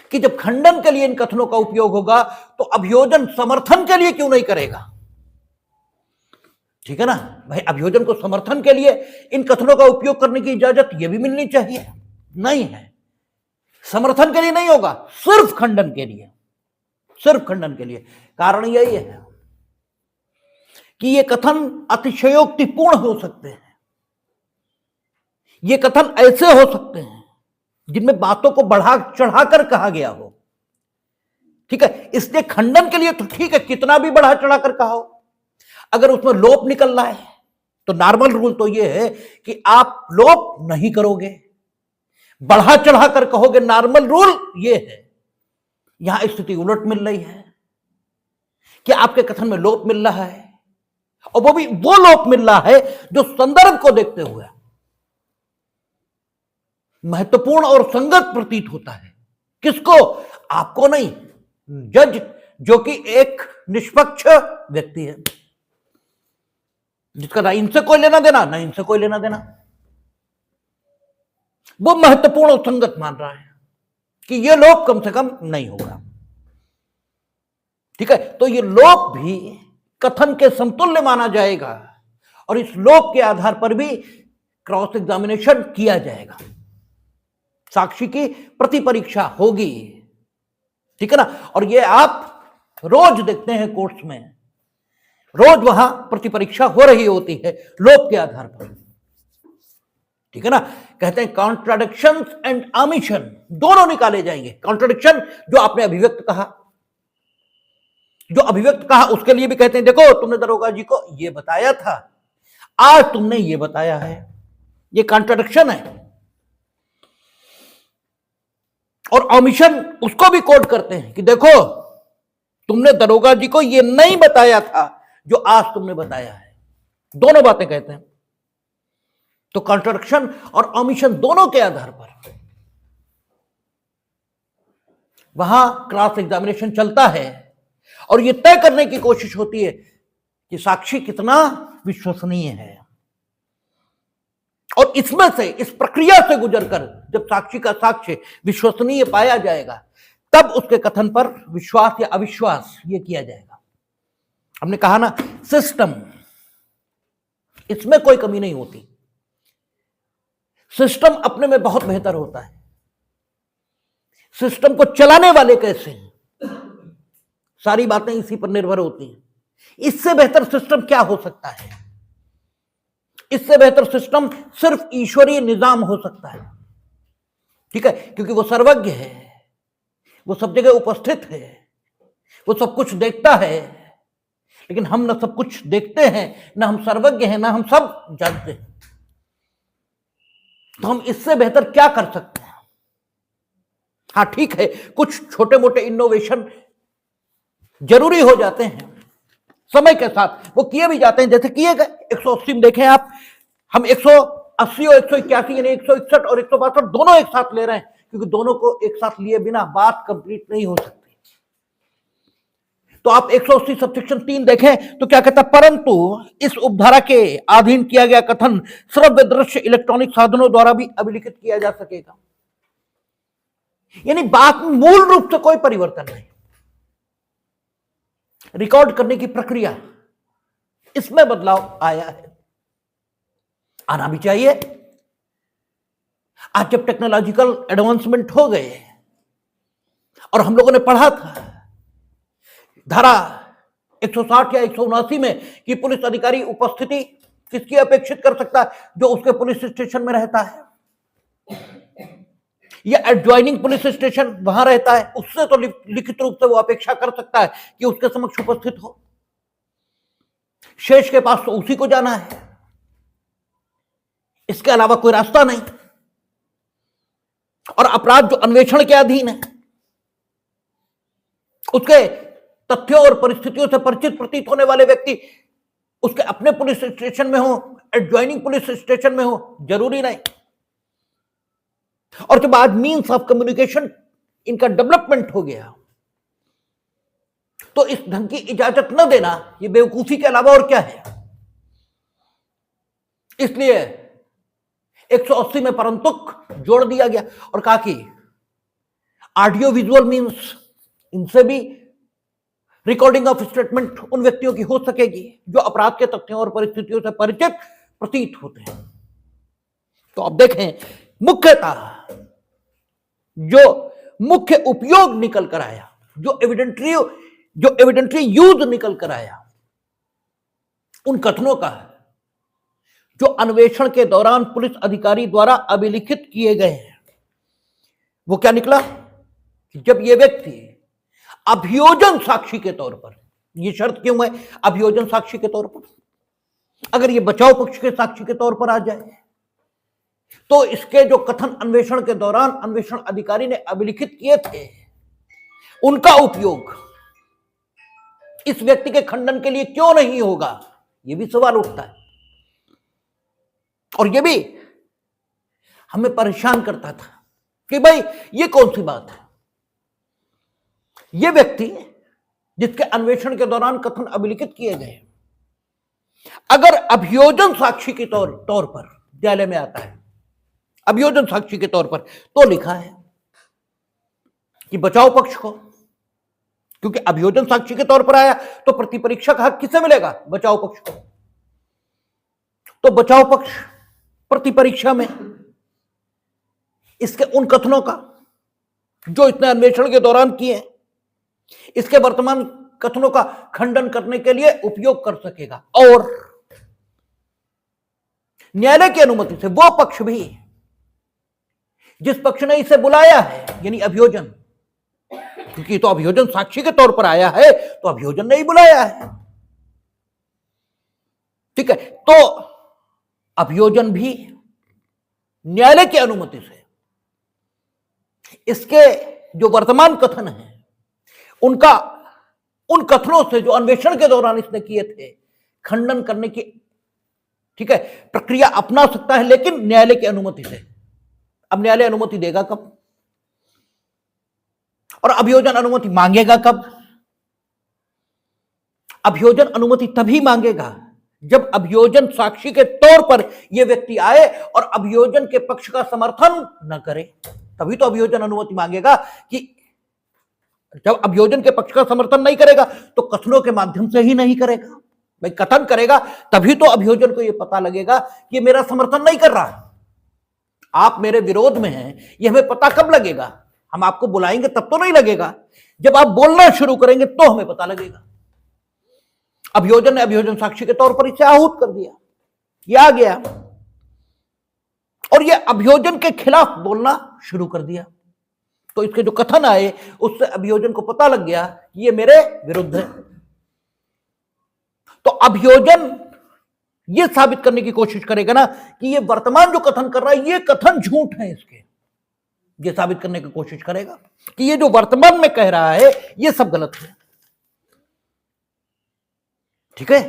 कि जब खंडन के लिए इन कथनों का उपयोग होगा तो अभियोजन समर्थन के लिए क्यों नहीं करेगा? ठीक है ना भाई, अभियोजन को समर्थन के लिए इन कथनों का उपयोग करने की इजाजत यह भी मिलनी चाहिए। नहीं है, समर्थन के लिए नहीं होगा, सिर्फ खंडन के लिए, सिर्फ खंडन के लिए। कारण यही है कि ये कथन अतिशयोक्तिपूर्ण हो सकते हैं, ये कथन ऐसे हो सकते हैं जिनमें बातों को बढ़ा चढ़ाकर कहा गया हो। ठीक है, इसलिए खंडन के लिए तो ठीक है, कितना भी बढ़ा चढ़ाकर कहा हो, अगर उसमें लोप निकल रहा है तो नॉर्मल रूल तो यह है कि आप लोप नहीं करोगे, बढ़ा चढ़ाकर कहोगे। नॉर्मल रूल यह है। यहां स्थिति उलट मिल रही है कि आपके कथन में लोप मिल रहा है, और वो भी वो लोप मिल रहा है जो संदर्भ को देखते हुए महत्वपूर्ण और संगत प्रतीत होता है। किसको? आपको नहीं, जज जो कि एक निष्पक्ष व्यक्ति है, जिसका ना इनसे कोई लेना देना ना इनसे कोई लेना देना, वो महत्वपूर्ण और संगत मान रहा है कि ये लोप कम से कम नहीं होगा। ठीक है, तो ये लोप भी कथन के समतुल्य माना जाएगा और इस लोप के आधार पर भी क्रॉस एग्जामिनेशन किया जाएगा, साक्षी की प्रतिपरीक्षा होगी। ठीक है ना, और ये आप रोज देखते हैं कोर्ट्स में, रोज वहां प्रतिपरीक्षा हो रही होती है लोप के आधार पर। ठीक है ना, कहते हैं कॉन्ट्राडिक्शंस एंड आमिशन दोनों निकाले जाएंगे। कॉन्ट्राडिक्शन जो आपने अभिव्यक्त कहा, जो अभिव्यक्त कहा उसके लिए भी कहते हैं देखो तुमने दरोगा जी को ये बताया था, आज तुमने ये बताया है, ये कॉन्ट्राडिक्शन है। और ऑमिशन उसको भी कोड करते हैं कि देखो तुमने दरोगा जी को ये नहीं बताया था जो आज तुमने बताया है। दोनों बातें कहते हैं। तो कॉन्ट्राडिक्शन और ऑमिशन दोनों के आधार पर वहां क्रॉस एग्जामिनेशन चलता है और यह तय करने की कोशिश होती है कि साक्षी कितना विश्वसनीय है। और इसमें से, इस प्रक्रिया से गुजरकर जब साक्षी का साक्ष्य विश्वसनीय पाया जाएगा, तब उसके कथन पर विश्वास या अविश्वास यह किया जाएगा। हमने कहा ना, सिस्टम, इसमें कोई कमी नहीं होती। सिस्टम अपने में बहुत बेहतर होता है। सिस्टम को चलाने वाले कैसे हैं, सारी बातें इसी पर निर्भर होती हैं। इससे बेहतर सिस्टम क्या हो सकता है? इससे बेहतर सिस्टम सिर्फ ईश्वरीय निजाम हो सकता है। ठीक है, क्योंकि वो सर्वज्ञ है, वो सब जगह उपस्थित है, वो सब कुछ देखता है। लेकिन हम ना सब कुछ देखते हैं, ना हम सर्वज्ञ हैं, ना हम सब जानते हैं। तो हम इससे बेहतर क्या कर सकते हैं? हाँ ठीक है, कुछ छोटे मोटे इनोवेशन जरूरी हो जाते हैं, समय के साथ वो किए भी जाते हैं, जैसे किए गए 180 में देखें आप, हम 180 और 181 यानी 161 और 162 दोनों एक साथ ले रहे हैं, क्योंकि दोनों को एक साथ लिए बिना बात कंप्लीट नहीं हो सकती। तो आप 180 सबसेक्शन 3 देखें तो क्या कहता है, परंतु इस उपधारा के अधीन किया गया कथन श्रव्य दृश्य इलेक्ट्रॉनिक साधनों द्वारा भी अभिलिखित किया जा सकेगा। यानी बात में मूल रूप से कोई परिवर्तन नहीं, रिकॉर्ड करने की प्रक्रिया, इसमें बदलाव आया है, आना भी चाहिए। आज जब टेक्नोलॉजिकल एडवांसमेंट हो गए और हम लोगों ने पढ़ा था धारा 160 या 179 में कि पुलिस अधिकारी उपस्थिति किसकी अपेक्षित कर सकता है, जो उसके पुलिस स्टेशन में रहता है या एडजॉइनिंग पुलिस स्टेशन वहां रहता है, उससे तो लिखित रूप से वो अपेक्षा कर सकता है कि उसके समक्ष उपस्थित हो। शेष के पास तो उसी को जाना है, इसके अलावा कोई रास्ता नहीं। और अपराध जो अन्वेषण के अधीन है, उसके तथ्यों और परिस्थितियों से परिचित प्रतीत होने वाले व्यक्ति उसके अपने पुलिस स्टेशन में हो, एडजॉइनिंग पुलिस स्टेशन में हो, जरूरी नहीं। और जब आज मीन्स ऑफ कम्युनिकेशन इनका डेवलपमेंट हो गया, तो इस ढंग की इजाजत न देना ये बेवकूफी के अलावा और क्या है। इसलिए 180 में परंतुक जोड़ दिया गया और कहा कि ऑडियो विजुअल मीन्स, इनसे भी रिकॉर्डिंग ऑफ स्टेटमेंट उन व्यक्तियों की हो सकेगी जो अपराध के तथ्यों और परिस्थितियों से परिचित प्रतीत होते हैं। तो अब देखें, मुख्यतः जो मुख्य उपयोग निकल कर आया, जो एविडेंटरी यूज निकल कर आया, उन कथनों का है जो अन्वेषण के दौरान पुलिस अधिकारी द्वारा अभिलिखित किए गए हैं। वो क्या निकला कि जब ये व्यक्ति अभियोजन साक्षी के तौर पर, ये शर्त क्यों है अभियोजन साक्षी के तौर पर, अगर ये बचाव पक्ष के साक्षी के तौर पर आ जाए तो इसके जो कथन अन्वेषण के दौरान अन्वेषण अधिकारी ने अभिलिखित किए थे, उनका उपयोग इस व्यक्ति के खंडन के लिए क्यों नहीं होगा, यह भी सवाल उठता है। और यह भी हमें परेशान करता था कि भाई ये कौन सी बात है, यह व्यक्ति जिसके अन्वेषण के दौरान कथन अभिलिखित किए गए, अगर अभियोजन साक्षी के तौर पर न्यायालय में आता है, अभियोजन साक्षी के तौर पर, तो लिखा है कि बचाव पक्ष को, क्योंकि अभियोजन साक्षी के तौर पर आया तो प्रतिपरीक्षा का हक किसे मिलेगा, बचाव पक्ष को। तो बचाव पक्ष प्रतिपरीक्षा में इसके उन कथनों का जो इसने अन्वेषण के दौरान किए, इसके वर्तमान कथनों का खंडन करने के लिए उपयोग कर सकेगा। और न्यायालय की अनुमति से वो पक्ष भी जिस पक्ष ने इसे बुलाया है, यानी अभियोजन, क्योंकि तो अभियोजन साक्षी के तौर पर आया है तो अभियोजन ने ही बुलाया है, ठीक है, तो अभियोजन भी न्यायालय की अनुमति से इसके जो वर्तमान कथन हैं उनका, उन कथनों से जो अन्वेषण के दौरान इसने किए थे, खंडन करने की, ठीक है, प्रक्रिया अपना सकता है, लेकिन न्यायालय की अनुमति से। अब न्यायालय अनुमति देगा कब और अभियोजन अनुमति मांगेगा कब? अभियोजन अनुमति तभी मांगेगा जब अभियोजन साक्षी के तौर पर यह व्यक्ति आए और अभियोजन के पक्ष का समर्थन न करे, तभी तो अभियोजन अनुमति मांगेगा। कि जब अभियोजन के पक्ष का समर्थन नहीं करेगा तो कथनों के माध्यम से ही नहीं करेगा, भाई कथन करेगा तभी तो अभियोजन को यह पता लगेगा कि मेरा समर्थन नहीं कर रहा, आप मेरे विरोध में हैं। यह हमें पता कब लगेगा? हम आपको बुलाएंगे तब तो नहीं लगेगा, जब आप बोलना शुरू करेंगे तो हमें पता लगेगा। अभियोजन ने अभियोजन साक्षी के तौर पर इसे आहूत कर दिया, यह आ गया और यह अभियोजन के खिलाफ बोलना शुरू कर दिया। तो इसके जो कथन आए उससे अभियोजन को पता लग गया कि ये मेरे विरुद्ध है। तो अभियोजन ये साबित करने की कोशिश करेगा ना कि ये वर्तमान जो कथन कर रहा है ये कथन झूठ है, इसके ये साबित करने की कोशिश करेगा कि ये जो वर्तमान में कह रहा है ये सब गलत है, ठीक है।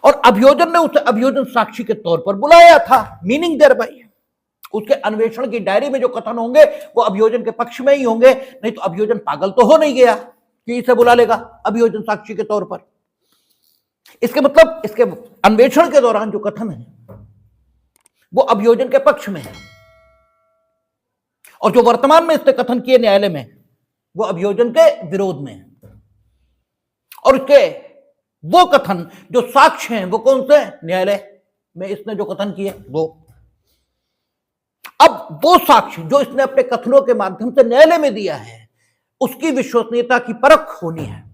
और अभियोजन ने उसे अभियोजन साक्षी के तौर पर बुलाया था, मीनिंग देयर बाय उसके अन्वेषण की डायरी में जो कथन होंगे वो अभियोजन के पक्ष में ही होंगे, नहीं तो अभियोजन पागल तो हो नहीं गया कि इसे बुला लेगा अभियोजन साक्षी के तौर पर। इसके मतलब इसके अन्वेषण के दौरान जो कथन है वो अभियोजन के पक्ष में है और जो वर्तमान में इसने कथन किए न्यायालय में वो अभियोजन के विरोध में है। और इसके वो कथन जो साक्ष्य हैं वो कौन से? न्यायालय में इसने जो कथन किए वो। अब वो साक्ष्य जो इसने अपने कथनों के माध्यम से न्यायालय में दिया है उसकी विश्वसनीयता की परख होनी है।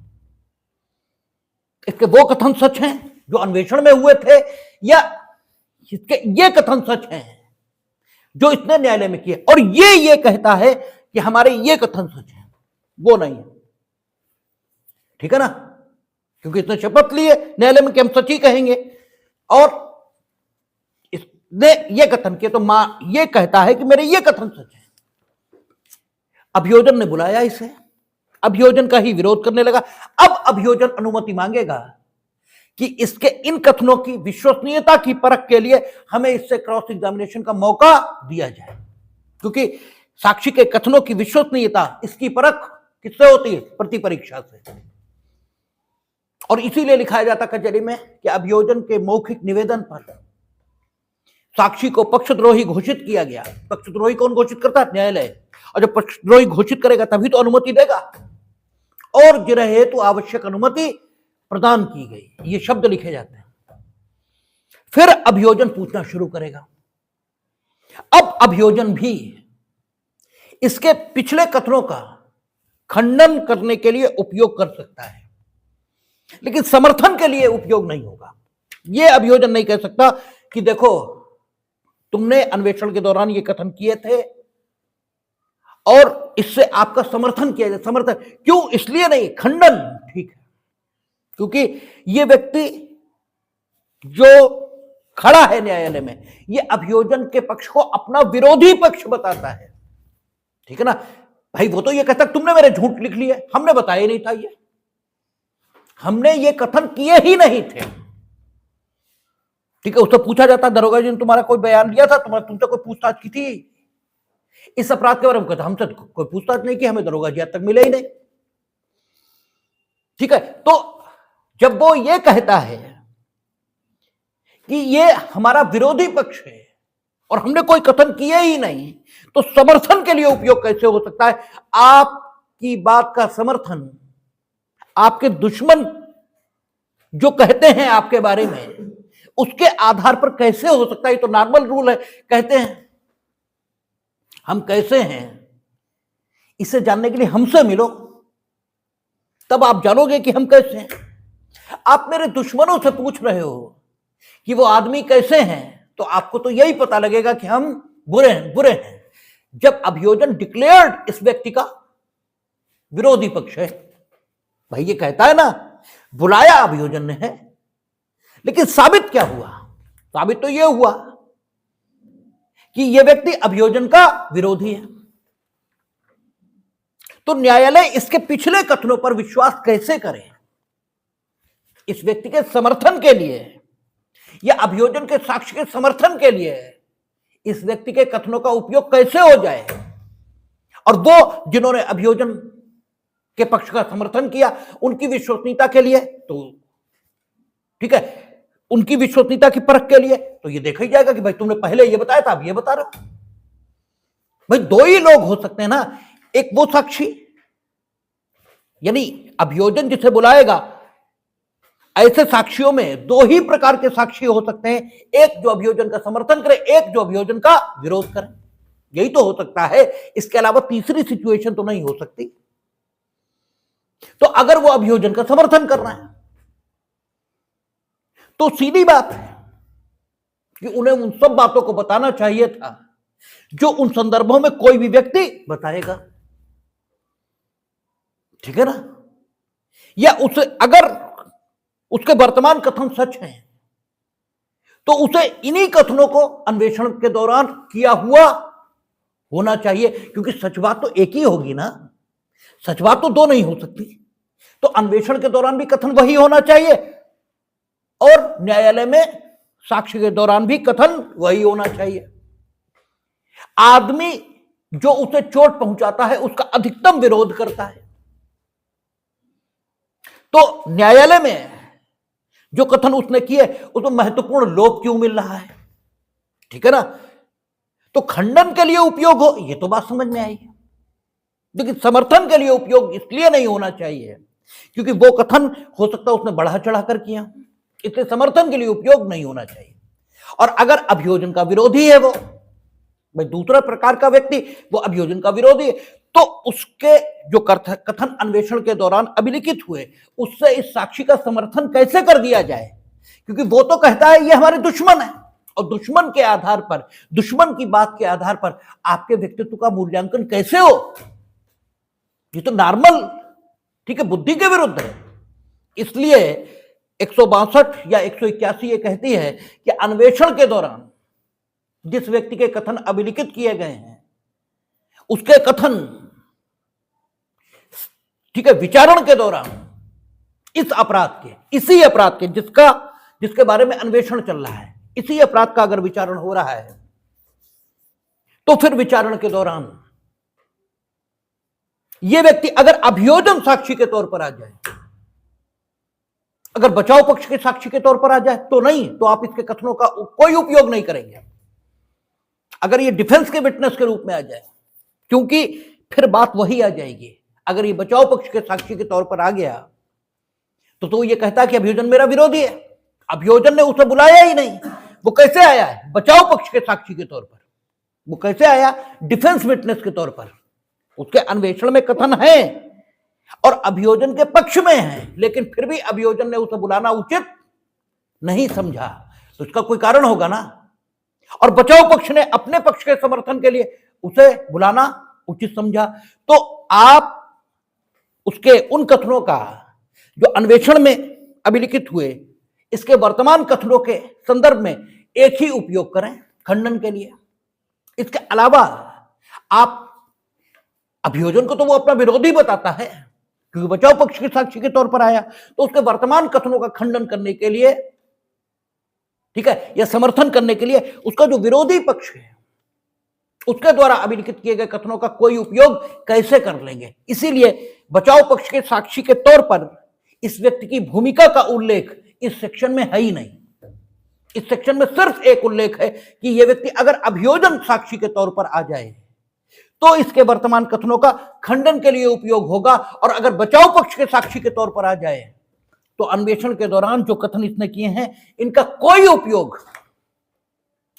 इसके वो कथन सच हैं जो अन्वेषण में हुए थे या इसके ये कथन सच हैं जो इसने न्यायालय में किए और ये कहता है कि हमारे ये कथन सच हैं, वो नहीं है, ठीक है ना, क्योंकि इसने शपथ ली है न्यायालय में कि हम सच ही कहेंगे और इसने ये कथन किया तो मां ये कहता है कि मेरे ये कथन सच है। अभियोजन ने बुलाया इसे अभियोजन का ही विरोध करने लगा। अब अभियोजन अनुमति मांगेगा कि इसके इन कथनों की विश्वसनीयता की परख के लिए हमें इससे क्रॉस एग्जामिनेशन का मौका दिया जाए, क्योंकि साक्षी के कथनों की विश्वसनीयता, इसकी परख किससे होती है? प्रति परीक्षा से। और इसीलिए लिखाया जाता कचहरी में कि अभियोजन के मौखिक निवेदन पर साक्षी को पक्षद्रोही घोषित किया गया। पक्षद्रोही कौन घोषित करता है? न्यायालय। और जब पक्षद्रोही घोषित करेगा तभी तो अनुमति देगा। और गिरह हेतु आवश्यक अनुमति प्रदान की गई, ये शब्द लिखे जाते हैं। फिर अभियोजन पूछना शुरू करेगा। अब अभियोजन भी इसके पिछले कथनों का खंडन करने के लिए उपयोग कर सकता है, लेकिन समर्थन के लिए उपयोग नहीं होगा। यह अभियोजन नहीं कह सकता कि देखो तुमने अन्वेषण के दौरान ये कथन किए थे और इससे आपका समर्थन किया जाए। समर्थन क्यों? इसलिए नहीं, खंडन। ठीक है, क्योंकि ये व्यक्ति जो खड़ा है न्यायालय में, ये अभियोजन के पक्ष को अपना विरोधी पक्ष बताता है। ठीक है ना भाई? वो तो ये कहता तुमने मेरे झूठ लिख लिए, हमने बताया ही नहीं था, ये हमने ये कथन किए ही नहीं थे। ठीक है, उससे पूछा जाता दरोगा जी ने तुम्हारा कोई बयान लिया था, तुमसे कोई पूछताछ की थी इस अपराध के बारे में? कहता हमसे कोई पूछताछ नहीं की, हमें दरोगा जी आज तक मिले ही नहीं। ठीक है, तो जब वो ये कहता है कि ये हमारा विरोधी पक्ष है और हमने कोई कथन किए ही नहीं, तो समर्थन के लिए उपयोग कैसे हो सकता है? आपकी बात का समर्थन आपके दुश्मन जो कहते हैं आपके बारे में, उसके आधार पर कैसे हो सकता है? ये तो नॉर्मल रूल है। कहते हैं हम कैसे हैं, इसे जानने के लिए हमसे मिलो, तब आप जानोगे कि हम कैसे हैं। आप मेरे दुश्मनों से पूछ रहे हो कि वो आदमी कैसे हैं, तो आपको तो यही पता लगेगा कि हम बुरे हैं, बुरे हैं। जब अभियोजन डिक्लेयर्ड इस व्यक्ति का विरोधी पक्ष है, भाई ये कहता है ना, बुलाया अभियोजन ने है, लेकिन साबित क्या हुआ? साबित तो यह हुआ कि यह व्यक्ति अभियोजन का विरोधी है। तो न्यायालय इसके पिछले कथनों पर विश्वास कैसे करे? इस व्यक्ति के समर्थन के लिए या अभियोजन के साक्ष्य के समर्थन के लिए इस व्यक्ति के कथनों का उपयोग कैसे हो जाए? और वो जिन्होंने अभियोजन के पक्ष का समर्थन किया, उनकी विश्वसनीयता के लिए, तो ठीक है, उनकी विश्वसनीयता की परख के लिए तो ये देखा ही जाएगा कि भाई तुमने पहले ये बताया था, अब ये बता रहे हो। भाई दो ही लोग हो सकते हैं ना, एक वो साक्षी, यानी अभियोजन जिसे बुलाएगा, ऐसे साक्षियों में दो ही प्रकार के साक्षी हो सकते हैं, एक जो अभियोजन का समर्थन करे, एक जो अभियोजन का विरोध करे। यही तो हो सकता है, इसके अलावा तीसरी सिचुएशन तो नहीं हो सकती। तो अगर वो अभियोजन का समर्थन कर रहा है तो सीधी बात है कि उन्हें उन सब बातों को बताना चाहिए था जो उन संदर्भों में कोई भी व्यक्ति बताएगा। ठीक है ना? या उसे अगर उसके वर्तमान कथन सच हैं तो उसे इन्हीं कथनों को अन्वेषण के दौरान किया हुआ होना चाहिए, क्योंकि सच बात तो एक ही होगी ना, सच बात तो दो नहीं हो सकती। तो अन्वेषण के दौरान भी कथन वही होना चाहिए और न्यायालय में साक्ष्य के दौरान भी कथन वही होना चाहिए। आदमी जो उसे चोट पहुंचाता है उसका अधिकतम विरोध करता है, तो न्यायालय में जो कथन उसने किए उसमें महत्वपूर्ण लोप क्यों मिल रहा है? ठीक है ना? तो खंडन के लिए उपयोग हो, ये तो बात समझ में आई, लेकिन समर्थन के लिए उपयोग इसलिए नहीं होना चाहिए क्योंकि वो कथन हो सकता है उसने बढ़ा चढ़ाकर किया, इसलिए समर्थन के लिए उपयोग नहीं होना चाहिए। और अगर अभियोजन का विरोधी है वो, भाई दूसरा प्रकार का व्यक्ति वो अभियोजन का विरोधी है, तो उसके जो कथन अन्वेषण के दौरान अभिलिखित हुए उससे इस साक्षी का समर्थन कैसे कर दिया जाए? क्योंकि वो तो कहता है ये हमारे दुश्मन है, और दुश्मन के आधार पर, दुश्मन की बात के आधार पर आपके व्यक्तित्व का मूल्यांकन कैसे हो? ये तो नॉर्मल, ठीक है, बुद्धि के विरुद्ध है। इसलिए 162 या 181 ये कहती है कि अन्वेषण के दौरान जिस व्यक्ति के कथन अभिलिखित किए गए हैं उसके कथन ठीक है, विचारण के दौरान इस अपराध के, इसी अपराध के जिसके बारे में अन्वेषण चल रहा है, इसी अपराध का अगर विचारण हो रहा है, तो फिर विचारण के दौरान यह व्यक्ति अगर अभियोजन साक्षी के तौर पर आ जाए, अगर बचाव पक्ष के साक्षी के तौर पर आ जाए तो नहीं, तो आप इसके कथनों का कोई उपयोग नहीं करेंगे। अगर ये डिफेंस के विटनेस के रूप में आ जाए, क्योंकि फिर बात वही आ जाएगी, अगर ये बचाव पक्ष के साक्षी के तौर पर आ गया तो ये कहता है कि अभियोजन मेरा विरोधी है, अभियोजन ने उसे बुलाया ही नहीं, वो कैसे आया है बचाव पक्ष के साक्षी के तौर पर, वो कैसे आया डिफेंस विटनेस के तौर पर, उसके अन्वेषण में कथन है और अभियोजन के पक्ष में है, लेकिन फिर भी अभियोजन ने उसे बुलाना उचित नहीं समझा, तो इसका कोई कारण होगा ना, और बचाव पक्ष ने अपने पक्ष के समर्थन के लिए उसे बुलाना उचित समझा, तो आप उसके उन कथनों का जो अन्वेषण में अभिलिखित हुए, इसके वर्तमान कथनों के संदर्भ में एक ही उपयोग करें खंडन के लिए। इसके अलावा आप अभियोजन को तो वो अपना विरोधी बताता है, क्योंकि बचाव पक्ष के साक्षी के तौर पर आया, तो उसके वर्तमान कथनों का खंडन करने के लिए, ठीक है, या समर्थन करने के लिए उसका जो विरोधी पक्ष है उसके द्वारा अभिलिखित किए गए कथनों का कोई उपयोग कैसे कर लेंगे। इसीलिए बचाव पक्ष के साक्षी के तौर पर इस व्यक्ति की भूमिका का उल्लेख इस सेक्शन में है ही नहीं। इस सेक्शन में सिर्फ एक उल्लेख है कि यह व्यक्ति अगर अभियोजन साक्षी के तौर पर आ जाए तो इसके वर्तमान कथनों का खंडन के लिए उपयोग होगा, और अगर बचाव पक्ष के साक्षी के तौर पर आ जाए तो अन्वेषण के दौरान जो कथन इसने किए हैं इनका कोई उपयोग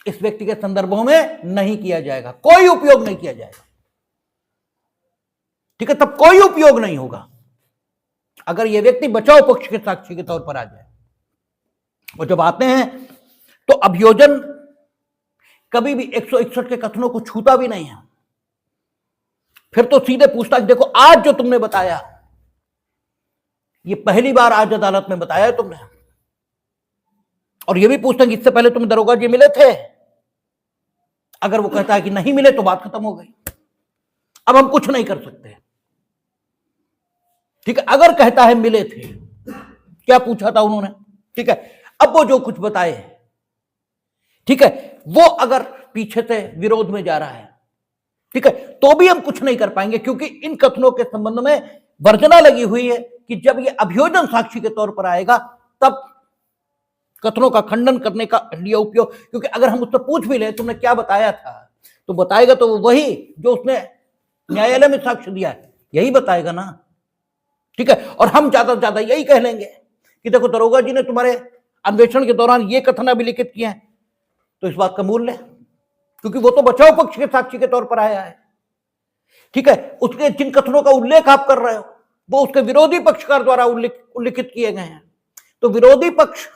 इस व्यक्ति के संदर्भों में नहीं किया जाएगा, कोई उपयोग नहीं किया जाएगा, ठीक है, तब कोई उपयोग नहीं होगा अगर यह व्यक्ति बचाव पक्ष के साक्षी के तौर पर आ जाए। और जब आते हैं तो अभियोजन कभी भी 161 के कथनों को छूता भी नहीं है, फिर तो सीधे पूछता है देखो आज जो तुमने बताया ये पहली बार आज अदालत में बताया है तुमने, और ये भी पूछते हैं कि इससे पहले तुम्हें दरोगा जी मिले थे। अगर वो कहता है कि नहीं मिले तो बात खत्म हो गई, अब हम कुछ नहीं कर सकते, ठीक है। अगर कहता है मिले थे, क्या पूछा था उन्होंने, ठीक है, अब वो जो कुछ बताए, ठीक है, वो अगर पीछे से विरोध में जा रहा है, ठीक है, तो भी हम कुछ नहीं कर पाएंगे, क्योंकि इन कथनों के संबंध में वर्जना लगी हुई है कि जब ये अभियोजन साक्षी के तौर पर आएगा तब कथनों का खंडन करने का लिए उपयोग, क्योंकि अगर हम उससे पूछ भी ले तुमने क्या बताया था, तो बताएगा तो वही जो उसने न्यायालय में साक्ष्य दिया है, यही बताएगा ना, ठीक है। और हम ज्यादा से ज्यादा यही कह लेंगे कि देखो दरोगा जी ने तुम्हारे अन्वेषण के दौरान ये कथन अभिलिखित किए हैं, तो इस बात का मूल्य, क्योंकि वो तो बचाव पक्ष के साक्षी के तौर पर आया है, ठीक है। उसके जिन कथनों का उल्लेख आप कर रहे हो वो उसके विरोधी पक्षकार द्वारा उल्लिखित किए गए हैं, तो विरोधी पक्ष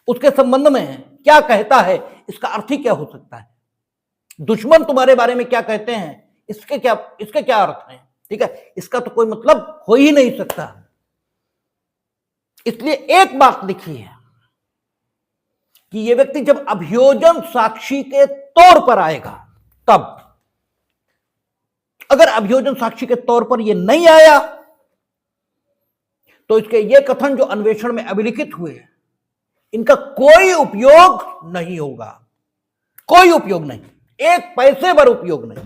उसके संबंध में क्या कहता है इसका अर्थ ही क्या हो सकता है, दुश्मन तुम्हारे बारे में क्या कहते हैं इसके क्या अर्थ है, ठीक है, इसका तो कोई मतलब हो ही नहीं सकता। इसलिए एक बात लिखिए कि यह व्यक्ति जब अभियोजन साक्षी के तौर पर आएगा तब, अगर अभियोजन साक्षी के तौर पर यह नहीं आया तो इसके ये कथन जो अन्वेषण में अभिलिखित हुए इनका कोई उपयोग नहीं होगा, कोई उपयोग नहीं, एक पैसे भर उपयोग नहीं,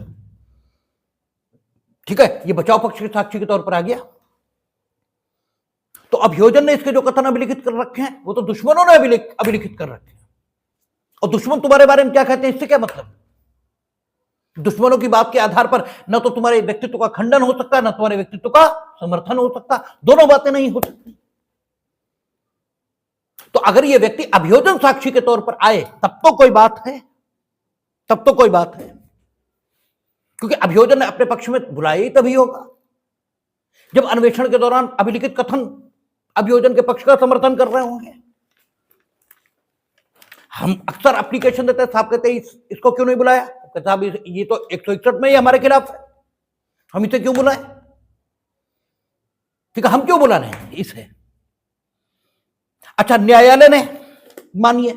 ठीक है। ये बचाव पक्ष के साक्षी के तौर पर आ गया, तो अभियोजन ने इसके जो कथन अभिलिखित कर रखे हैं वो तो दुश्मनों ने अभिलिखित कर रखे हैं, और दुश्मन तुम्हारे बारे में क्या कहते हैं इससे क्या मतलब। दुश्मनों की बात के आधार पर न तो तुम्हारे व्यक्तित्व का खंडन हो सकता, न तुम्हारे व्यक्तित्व का समर्थन हो सकता, दोनों बातें नहीं हो सकती। तो अगर यह व्यक्ति अभियोजन साक्षी के तौर पर आए तब तो कोई बात है, तब तो कोई बात है, क्योंकि अभियोजन ने अपने पक्ष में बुलाया ही तभी होगा जब अन्वेषण के दौरान अभिलिखित कथन अभियोजन के पक्ष का समर्थन कर रहे होंगे। हम अक्सर एप्लीकेशन देते हैं, साहब कहते हैं इसको क्यों नहीं बुलाया, कहते साहब ये तो 161 में ही हमारे खिलाफ है, हम इसे क्यों बुलाएं, ठीक है, हम क्यों बुला रहे हैं इसे। अच्छा, न्यायालय ने मानिए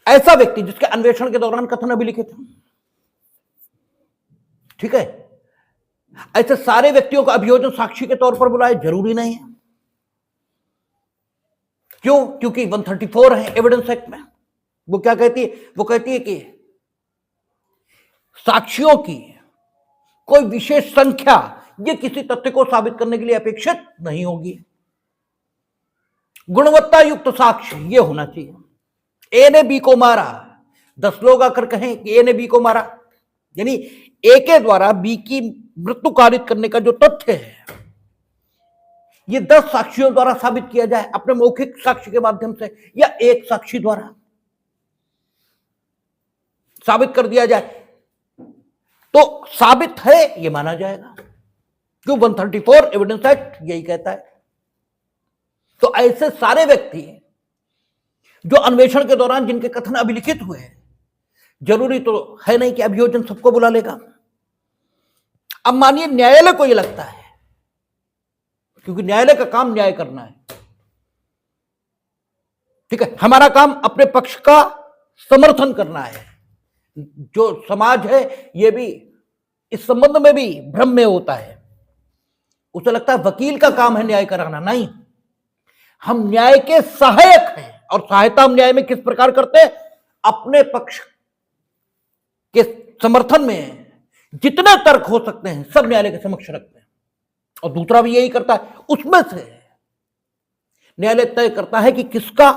ऐसा व्यक्ति जिसके अन्वेषण के दौरान कथन अभिलिखित है, ठीक है, ऐसे सारे व्यक्तियों को अभियोजन साक्षी के तौर पर बुलाए जरूरी नहीं है। क्यों? क्योंकि 134 है एविडेंस एक्ट में। वो क्या कहती है? वो कहती है कि साक्षियों की कोई विशेष संख्या ये किसी तथ्य को साबित करने के लिए अपेक्षित नहीं होगी। गुणवत्ता युक्त साक्ष्य ये होना चाहिए। ए ने बी को मारा, 10 लोग आकर कहें कि ए ने बी को मारा, यानी ए के द्वारा बी की मृत्यु कारित करने का जो तथ्य है ये 10 साक्षियों द्वारा साबित किया जाए, अपने मौखिक साक्ष्य के माध्यम से या एक साक्षी द्वारा साबित कर दिया जाए, तो साबित है ये माना जाएगा। क्यों? 134 एविडेंस एक्ट यही कहता है। तो ऐसे सारे व्यक्ति जो अन्वेषण के दौरान जिनके कथन अभिलिखित हुए हैं, जरूरी तो है नहीं कि अभियोजन सबको बुला लेगा। अब मानिए न्यायालय को यह लगता है, क्योंकि न्यायालय का काम न्याय करना है, ठीक है, हमारा काम अपने पक्ष का समर्थन करना है। जो समाज है ये भी इस संबंध में भी भ्रम में होता है, उसे लगता है वकील का काम है न्याय कराना। नहीं, हम न्याय के सहायक हैं। और सहायता हम न्याय में किस प्रकार करते हैं? अपने पक्ष के समर्थन में जितने तर्क हो सकते हैं सब न्यायालय के समक्ष रखते हैं। और दूसरा भी यही करता है, उसमें से न्यायालय तय करता है कि किसका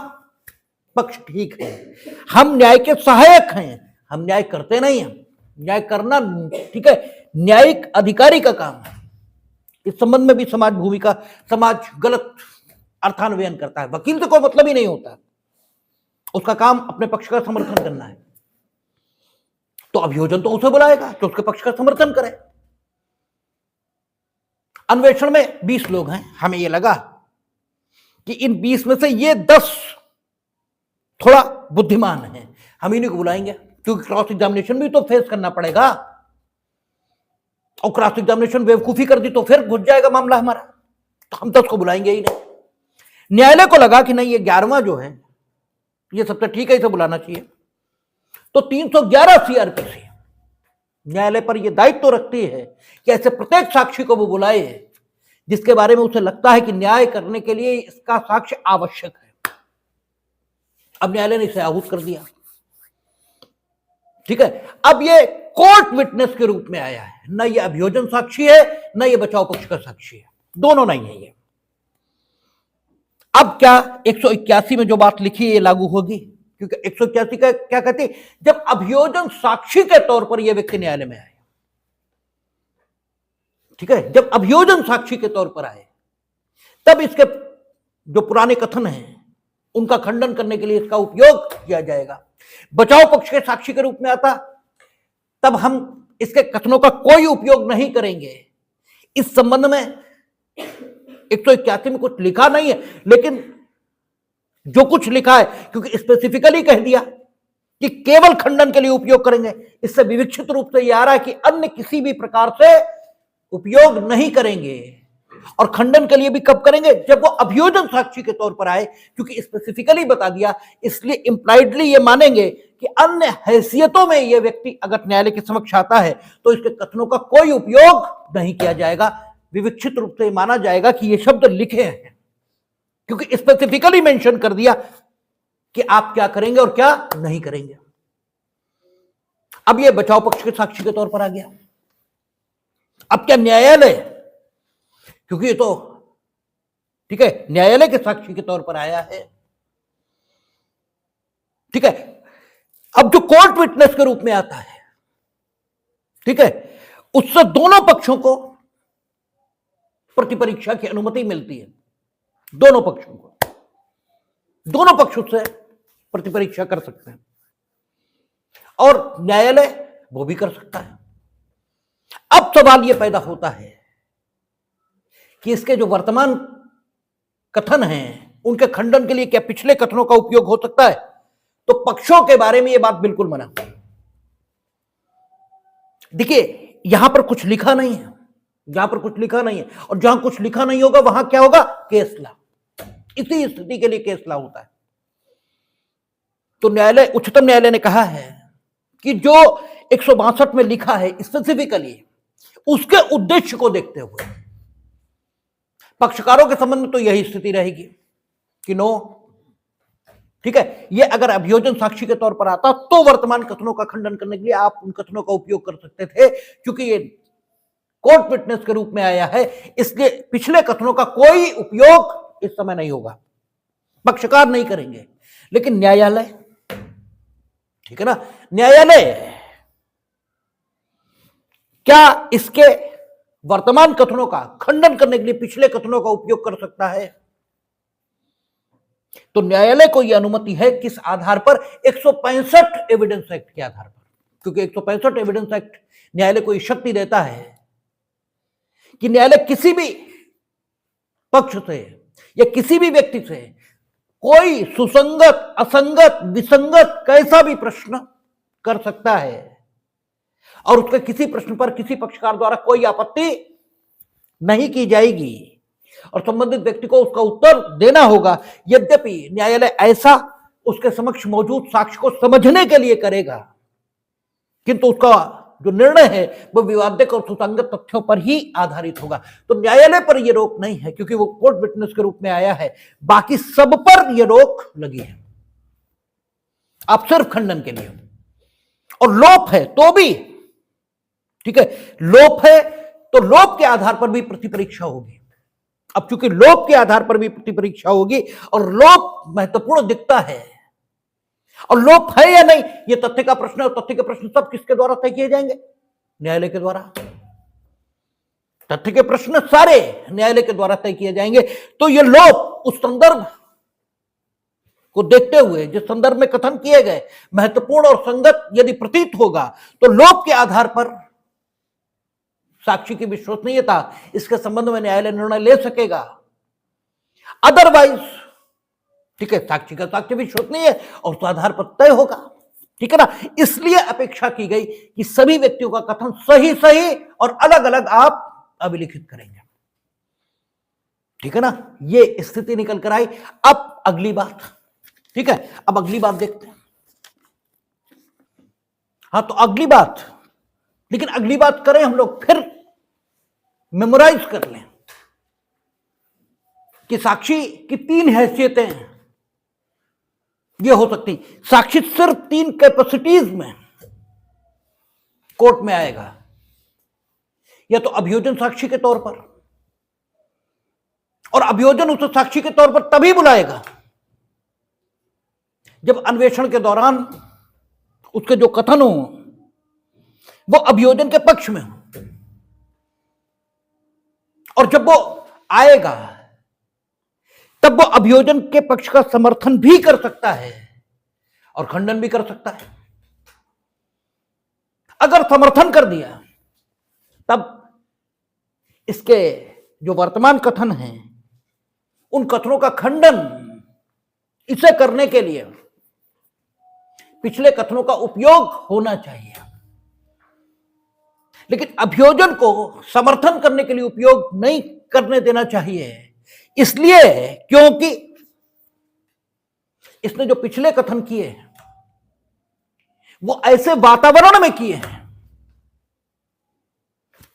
पक्ष ठीक है। हम न्याय के सहायक हैं, हम न्याय करते नहीं हैं। न्याय करना, ठीक है, न्यायिक अधिकारी का काम है। इस संबंध में भी समाज गलत अर्थान्वयन करता है। वकील से कोई मतलब ही नहीं होता, उसका काम अपने पक्ष का समर्थन करना है। तो अभियोजन तो उसे बुलाएगा जो उसके पक्ष का समर्थन करे। अन्वेषण में 20 लोग हैं, हमें यह लगा कि इन 20 में से ये 10 थोड़ा बुद्धिमान हैं, हम इन्हीं को बुलाएंगे, क्योंकि क्रॉस एग्जामिनेशन भी तो फेस करना पड़ेगा। और क्रॉस एग्जामिनेशन बेवकूफी कर दी तो फिर घुस जाएगा मामला हमारा, तो हम 10 को बुलाएंगे ही नहीं। न्यायालय को लगा कि नहीं, ये 11वां जो है ये सबसे ठीक है, इसे बुलाना चाहिए। तो 311 सीआरपीसी न्यायालय पर यह दायित्व तो रखती है कि ऐसे प्रत्येक साक्षी को वो बुलाए जिसके बारे में उसे लगता है कि न्याय करने के लिए इसका साक्ष्य आवश्यक है। अब न्यायालय ने इसे आहूत कर दिया, ठीक है। अब ये कोर्ट विटनेस के रूप में आया है, न ये अभियोजन साक्षी है न ये बचाव पक्ष का साक्षी है, दोनों नहीं है ये। अब क्या 181 में जो बात लिखी है ये लागू होगी? क्योंकि 181 का क्या कहती है, जब अभियोजन साक्षी के तौर पर यह व्यक्ति न्यायालय में आए, ठीक है, जब अभियोजन साक्षी के तौर पर आए तब इसके जो पुराने कथन हैं उनका खंडन करने के लिए इसका उपयोग किया जाएगा। बचाव पक्ष के साक्षी के रूप में आता तब हम इसके कथनों का कोई उपयोग नहीं करेंगे। इस संबंध में 181 में कुछ लिखा नहीं है, लेकिन जो कुछ लिखा है, क्योंकि स्पेसिफिकली कह दिया कि केवल खंडन के लिए उपयोग करेंगे, इससे विवक्षित रूप से यह आ रहा है कि अन्य किसी भी प्रकार से उपयोग नहीं करेंगे। और खंडन के लिए भी कब करेंगे? जब वो अभियोजन साक्षी के तौर पर आए, क्योंकि स्पेसिफिकली बता दिया, इसलिए इंप्लाइडली ये मानेंगे कि अन्य हैसियतों में यह व्यक्ति अगर न्यायालय के समक्ष आता है तो इसके कथनों का कोई उपयोग नहीं किया जाएगा। विवक्षित रूप से माना जाएगा कि ये शब्द लिखे हैं, क्योंकि स्पेसिफिकली मेंशन कर दिया कि आप क्या करेंगे और क्या नहीं करेंगे। अब ये बचाव पक्ष के साक्षी के तौर पर आ गया। अब क्या न्यायालय, क्योंकि ये तो ठीक है न्यायालय के साक्षी के तौर पर आया है, ठीक है, अब जो कोर्ट विटनेस के रूप में आता है, ठीक है, उससे दोनों पक्षों को प्रतिपरीक्षा की अनुमति मिलती है। दोनों पक्षों को, दोनों पक्ष उससे प्रतिपरीक्षा कर सकते हैं और न्यायालय वो भी कर सकता है। अब सवाल यह पैदा होता है कि इसके जो वर्तमान कथन हैं उनके खंडन के लिए क्या पिछले कथनों का उपयोग हो सकता है? तो पक्षों के बारे में यह बात बिल्कुल मना। देखिए यहां पर कुछ लिखा नहीं है, जहां पर कुछ लिखा नहीं है, और जहां कुछ लिखा नहीं होगा वहां क्या होगा? केस ला। इसी स्थिति के लिए केस ला होता है। तो न्यायालय, उच्चतम न्यायालय ने कहा है कि जो 162 में लिखा है स्पेसिफिकली, उसके उद्देश्य को देखते हुए पक्षकारों के संबंध में तो यही स्थिति रहेगी कि नो, ठीक है, ये अगर अभियोजन साक्षी के तौर पर आता तो वर्तमान कथनों का खंडन करने के लिए आप उन कथनों का उपयोग कर सकते थे, क्योंकि ये कोर्ट विटनेस के रूप में आया है, इसलिए पिछले कथनों का कोई उपयोग इस समय नहीं होगा, पक्षकार नहीं करेंगे। लेकिन न्यायालय, ठीक है ना, न्यायालय क्या इसके वर्तमान कथनों का खंडन करने के लिए पिछले कथनों का उपयोग कर सकता है? तो न्यायालय को यह अनुमति है किस आधार पर? 165 एविडेंस एक्ट के आधार पर, क्योंकि 165 एविडेंस एक्ट न्यायालय को यह शक्ति देता है कि न्यायालय किसी भी पक्ष से या किसी भी व्यक्ति से कोई सुसंगत, असंगत, विसंगत कैसा भी प्रश्न कर सकता है और उसके किसी प्रश्न पर किसी पक्षकार द्वारा कोई आपत्ति नहीं की जाएगी और संबंधित व्यक्ति को उसका उत्तर देना होगा। यद्यपि न्यायालय ऐसा उसके समक्ष मौजूद साक्ष्य को समझने के लिए करेगा, किंतु उसका जो निर्णय है वो विवादित और सुसंगत तथ्यों पर ही आधारित होगा। तो न्यायालय पर यह रोक नहीं है क्योंकि वो कोर्ट विटनेस के रूप में आया है, बाकी सब पर यह रोक लगी है, आप सिर्फ खंडन के लिए। और लोप है तो भी, ठीक है, लोप है तो लोप के आधार पर भी प्रतिपरीक्षा होगी। अब चूंकि लोप के आधार पर भी प्रतिपरीक्षा होगी और लोप महत्वपूर्ण दिखता है, और लोप है या नहीं ये तथ्य का प्रश्न है, और तथ्य के प्रश्न सब किसके द्वारा तय किए जाएंगे? न्यायालय के द्वारा। तथ्य के प्रश्न सारे न्यायालय के द्वारा तय किए जाएंगे। तो ये लोप उस संदर्भ को देखते हुए जिस संदर्भ में कथन किए गए महत्वपूर्ण और संगत यदि प्रतीत होगा तो लोप के आधार पर साक्षी की विश्वसनीयता इसके संबंध में न्यायालय निर्णय ले सकेगा। अदरवाइज, ठीक है, साक्षी का साक्ष्य विश्वसनीय है और उस आधार पर तय होगा, ठीक है ना। इसलिए अपेक्षा की गई कि सभी व्यक्तियों का कथन सही सही और अलग अलग आप अभिलिखित करेंगे, ठीक है ना। ये स्थिति निकल कर आई। अब अगली बात, ठीक है, अब अगली बात देखते हैं। हाँ, तो अगली बात, लेकिन अगली बात करें हम लोग, फिर मेमोराइज कर लें कि साक्षी की 3 हैसियतें ये हो सकती। साक्षी सिर्फ 3 कैपेसिटीज में कोर्ट में आएगा, या तो अभियोजन साक्षी के तौर पर, और अभियोजन उसे साक्षी के तौर पर तभी बुलाएगा जब अन्वेषण के दौरान उसके जो कथन हो वो अभियोजन के पक्ष में हो, और जब वो आएगा तब वो अभियोजन के पक्ष का समर्थन भी कर सकता है और खंडन भी कर सकता है। अगर समर्थन कर दिया तब इसके जो वर्तमान कथन हैं उन कथनों का खंडन इसे करने के लिए पिछले कथनों का उपयोग होना चाहिए, लेकिन अभियोजन को समर्थन करने के लिए उपयोग नहीं करने देना चाहिए, इसलिए क्योंकि इसने जो पिछले कथन किए हैं वो ऐसे वातावरण में किए हैं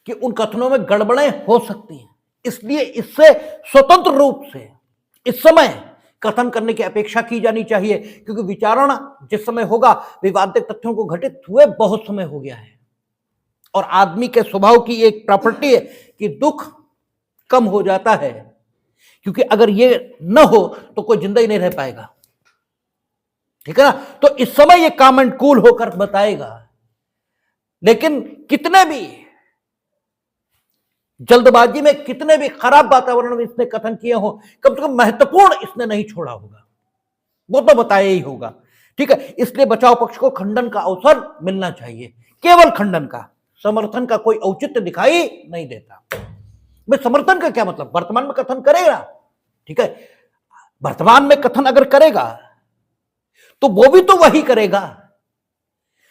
कि उन कथनों में गड़बड़ें हो सकती हैं। इसलिए इससे स्वतंत्र रूप से इस समय कथन करने की अपेक्षा की जानी चाहिए, क्योंकि विचारणा जिस समय होगा विवादित तथ्यों को घटित हुए बहुत समय हो गया है, और आदमी के स्वभाव की एक प्रॉपर्टी है कि दुख कम हो जाता है, क्योंकि अगर ये न हो तो कोई जिंदा ही नहीं रह पाएगा, ठीक है ना। तो इस समय ये काम एंड कूल होकर बताएगा, लेकिन कितने भी जल्दबाजी में, कितने भी खराब वातावरण में इसने कथन किए हो, कम से कम महत्वपूर्ण इसने नहीं छोड़ा होगा, वो तो बताया ही होगा, ठीक है। इसलिए बचाव पक्ष को खंडन का अवसर मिलना चाहिए, केवल खंडन का, समर्थन का कोई औचित्य दिखाई नहीं देता। मैं समर्थन का क्या मतलब? वर्तमान में कथन करेगा, ठीक है, वर्तमान में कथन अगर करेगा तो वो भी तो वही करेगा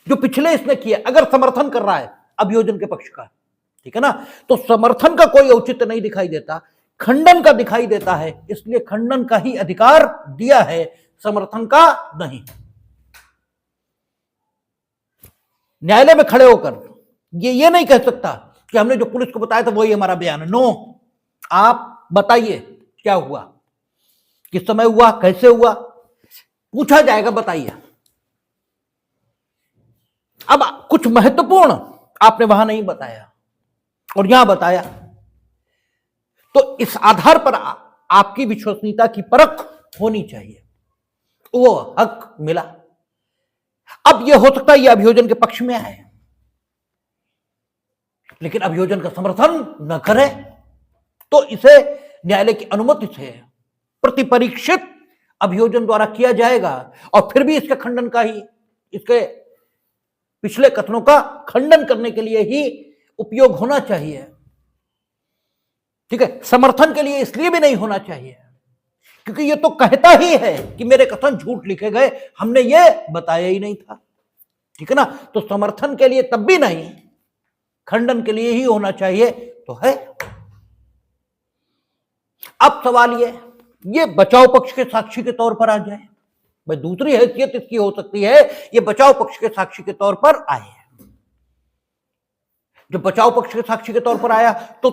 जो पिछले इसने किया, अगर समर्थन कर रहा है अभियोजन के पक्ष का, ठीक है ना। तो समर्थन का कोई औचित्य नहीं दिखाई देता, खंडन का दिखाई देता है, इसलिए खंडन का ही अधिकार दिया है, समर्थन का नहीं। न्यायालय में खड़े होकर ये नहीं कह सकता कि हमने जो पुलिस को बताया था वही हमारा बयान है। नो, आप बताइए क्या हुआ, किस समय हुआ, कैसे हुआ, पूछा जाएगा, बताइए। अब कुछ महत्वपूर्ण आपने वहां नहीं बताया और यहां बताया, तो इस आधार पर आपकी विश्वसनीयता की परख होनी चाहिए, वो हक मिला। अब यह हो सकता है ये अभियोजन के पक्ष में आए, लेकिन अभियोजन का समर्थन न करे तो इसे न्यायालय की अनुमति से प्रतिपरीक्षित अभियोजन द्वारा किया जाएगा और फिर भी इसके खंडन का ही, इसके पिछले कथनों का खंडन करने के लिए ही उपयोग होना चाहिए। ठीक है, समर्थन के लिए इसलिए भी नहीं होना चाहिए क्योंकि ये तो कहता ही है कि मेरे कथन झूठ लिखे गए, हमने ये बताया ही नहीं था। ठीक है ना, तो समर्थन के लिए तब भी नहीं, खंडन के लिए ही होना चाहिए तो है। अब सवाल ये बचाव पक्ष के साक्षी के तौर पर आ जाए, भाई दूसरी हैसियत इसकी हो सकती है, ये बचाव पक्ष के साक्षी के तौर पर आए। जब बचाव पक्ष के साक्षी के तौर पर आया तो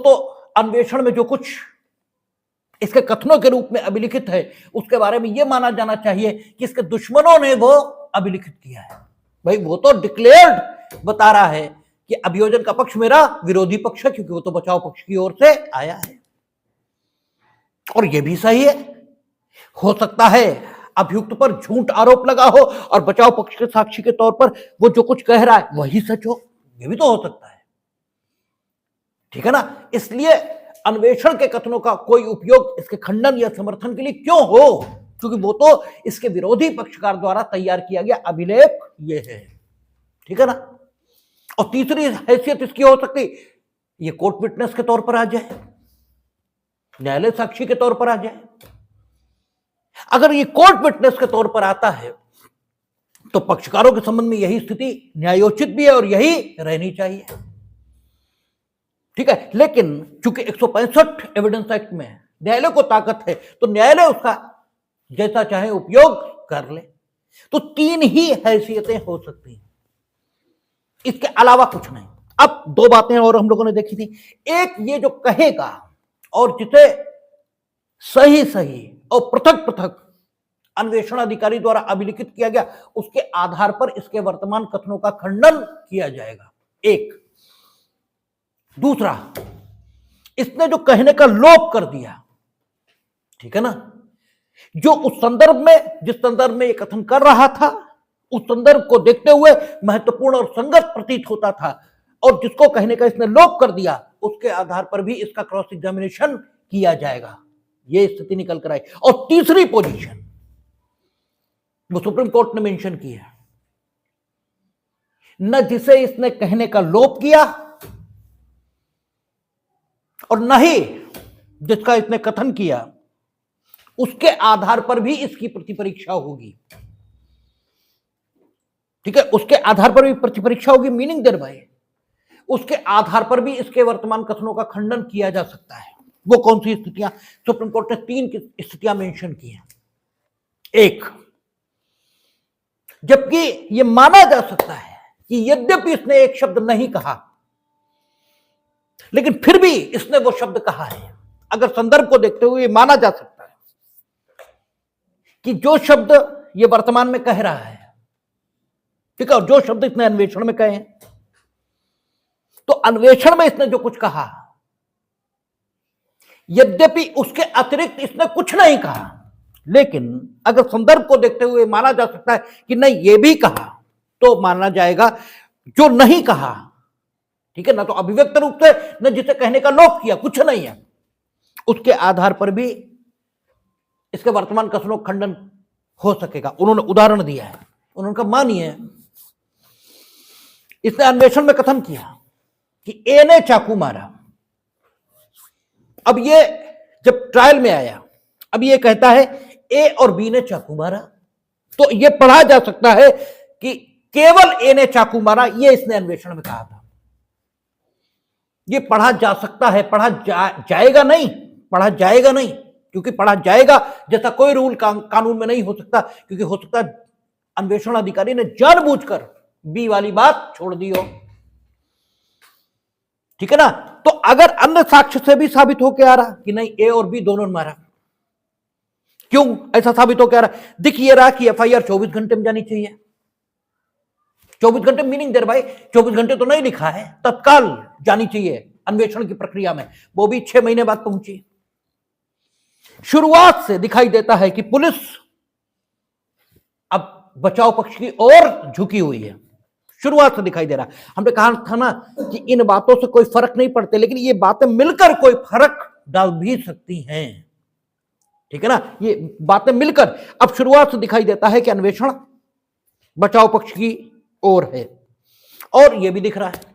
अन्वेषण में जो कुछ इसके कथनों के रूप में अभिलिखित है उसके बारे में यह माना जाना चाहिए कि इसके दुश्मनों ने वो अभिलिखित किया है। भाई वो तो डिक्लेयर्ड बता रहा है कि अभियोजन का पक्ष मेरा विरोधी पक्ष है, क्योंकि वो तो बचाव पक्ष की ओर से आया है। और यह भी सही है, हो सकता है अभियुक्त पर झूठ आरोप लगा हो और बचाव पक्ष के साक्षी के तौर पर वो जो कुछ कह रहा है वही सच हो, यह भी तो हो सकता है। ठीक है ना, इसलिए अन्वेषण के कथनों का कोई उपयोग इसके खंडन या समर्थन के लिए क्यों हो, क्योंकि वो तो इसके विरोधी पक्षकार द्वारा तैयार किया गया अभिलेख ये है। ठीक है ना, और तीसरी हैसियत इसकी हो सकती, ये कोर्ट विटनेस के तौर पर आ जाए, न्यायालय साक्षी के तौर पर आ जाए। अगर ये कोर्ट विटनेस के तौर पर आता है तो पक्षकारों के संबंध में यही स्थिति न्यायोचित भी है और यही रहनी चाहिए। ठीक है, लेकिन चूंकि 165 एविडेंस एक्ट में न्यायालय को ताकत है तो न्यायालय उसका जैसा चाहे उपयोग कर ले, तो तीन ही हैसियतें हो सकती हैं, इसके अलावा कुछ नहीं। अब दो बातें और हम लोगों ने देखी थी, एक ये जो कहेगा और जिसे सही सही और पृथक पृथक अन्वेषण अधिकारी द्वारा अभिलिखित किया गया उसके आधार पर इसके वर्तमान कथनों का खंडन किया जाएगा, एक। दूसरा, इसने जो कहने का लोप कर दिया, ठीक है ना, जो उस संदर्भ में, जिस संदर्भ में ये कथन कर रहा था उस संदर्भ को देखते हुए महत्वपूर्ण और संगत प्रतीत होता था, और जिसको कहने का इसने लोप कर दिया उसके आधार पर भी इसका क्रॉस एग्जामिनेशन किया जाएगा, ये स्थिति निकल कर आई। और तीसरी पोजीशन वो सुप्रीम कोर्ट ने मेंशन की है, न जिसे इसने कहने का लोप किया और न ही जिसका इसने कथन किया उसके आधार पर भी इसकी प्रतिपरीक्षा होगी। ठीक है, उसके आधार पर भी प्रतिपरीक्षा होगी, मीनिंग देयर बाय उसके आधार पर भी इसके वर्तमान कथनों का खंडन किया जा सकता है। वो कौन सी स्थितियां? सुप्रीम कोर्ट ने तीन स्थितियां मेंशन की हैं। एक, जबकि यह माना जा सकता है कि यद्यपि इसने एक शब्द नहीं कहा लेकिन फिर भी इसने वो शब्द कहा है, अगर संदर्भ को देखते हुए माना जा सकता है कि जो शब्द ये वर्तमान में कह रहा है, ठीक है, और जो शब्द इसने अन्वेषण में कहे हैं, तो अन्वेषण में इसने जो कुछ कहा यद्यपि उसके अतिरिक्त इसने कुछ नहीं कहा, लेकिन अगर संदर्भ को देखते हुए माना जा सकता है कि नहीं ये भी कहा, तो माना जाएगा जो नहीं कहा, ठीक है ना, तो अभिव्यक्त रूप से न जिसे कहने का लोप किया, कुछ नहीं है, उसके आधार पर भी इसके वर्तमान कथनों का खंडन हो सकेगा। उन्होंने उदाहरण दिया है, उन्होंने कहा मानिए इसने अन्वेषण में कथन किया कि ए ने चाकू मारा। अब ये जब ट्रायल में आया, अब ये कहता है ए और बी ने चाकू मारा, तो ये पढ़ा जा सकता है कि केवल ए ने चाकू मारा, ये इसने अन्वेषण में कहा था। ये पढ़ा जा सकता है, पढ़ा जाएगा नहीं, पढ़ा जाएगा नहीं, क्योंकि पढ़ा जाएगा जैसा कोई रूल कानून में नहीं हो सकता, क्योंकि हो सकता है अन्वेषण अधिकारी ने जानबूझकर बी वाली बात छोड़ दी हो। ठीक है ना। तो अगर अन्य साक्ष्य से भी साबित होकर आ रहा कि नहीं ए और बी दोनों ने मारा, क्यों ऐसा साबित होकर आ रहा, दिख ये रहा कि एफआईआर 24 घंटे में जानी चाहिए। 24 घंटे मीनिंग देर भाई 24 घंटे तो नहीं लिखा है, तत्काल जानी चाहिए अन्वेषण की प्रक्रिया में, वो भी 6 महीने बाद पहुंची। शुरुआत से दिखाई देता है कि पुलिस अब बचाव पक्ष की ओर झुकी हुई है, शुरुआत से दिखाई दे रहा। हमने कहा था ना कि इन बातों से कोई फर्क नहीं पड़ते, लेकिन ये बातें मिलकर कोई फर्क डाल भी सकती हैं, ठीक है ना। ये बातें मिलकर अब शुरुआत से दिखाई देता है कि अन्वेषण बचाव पक्ष की ओर है। और यह भी दिख रहा है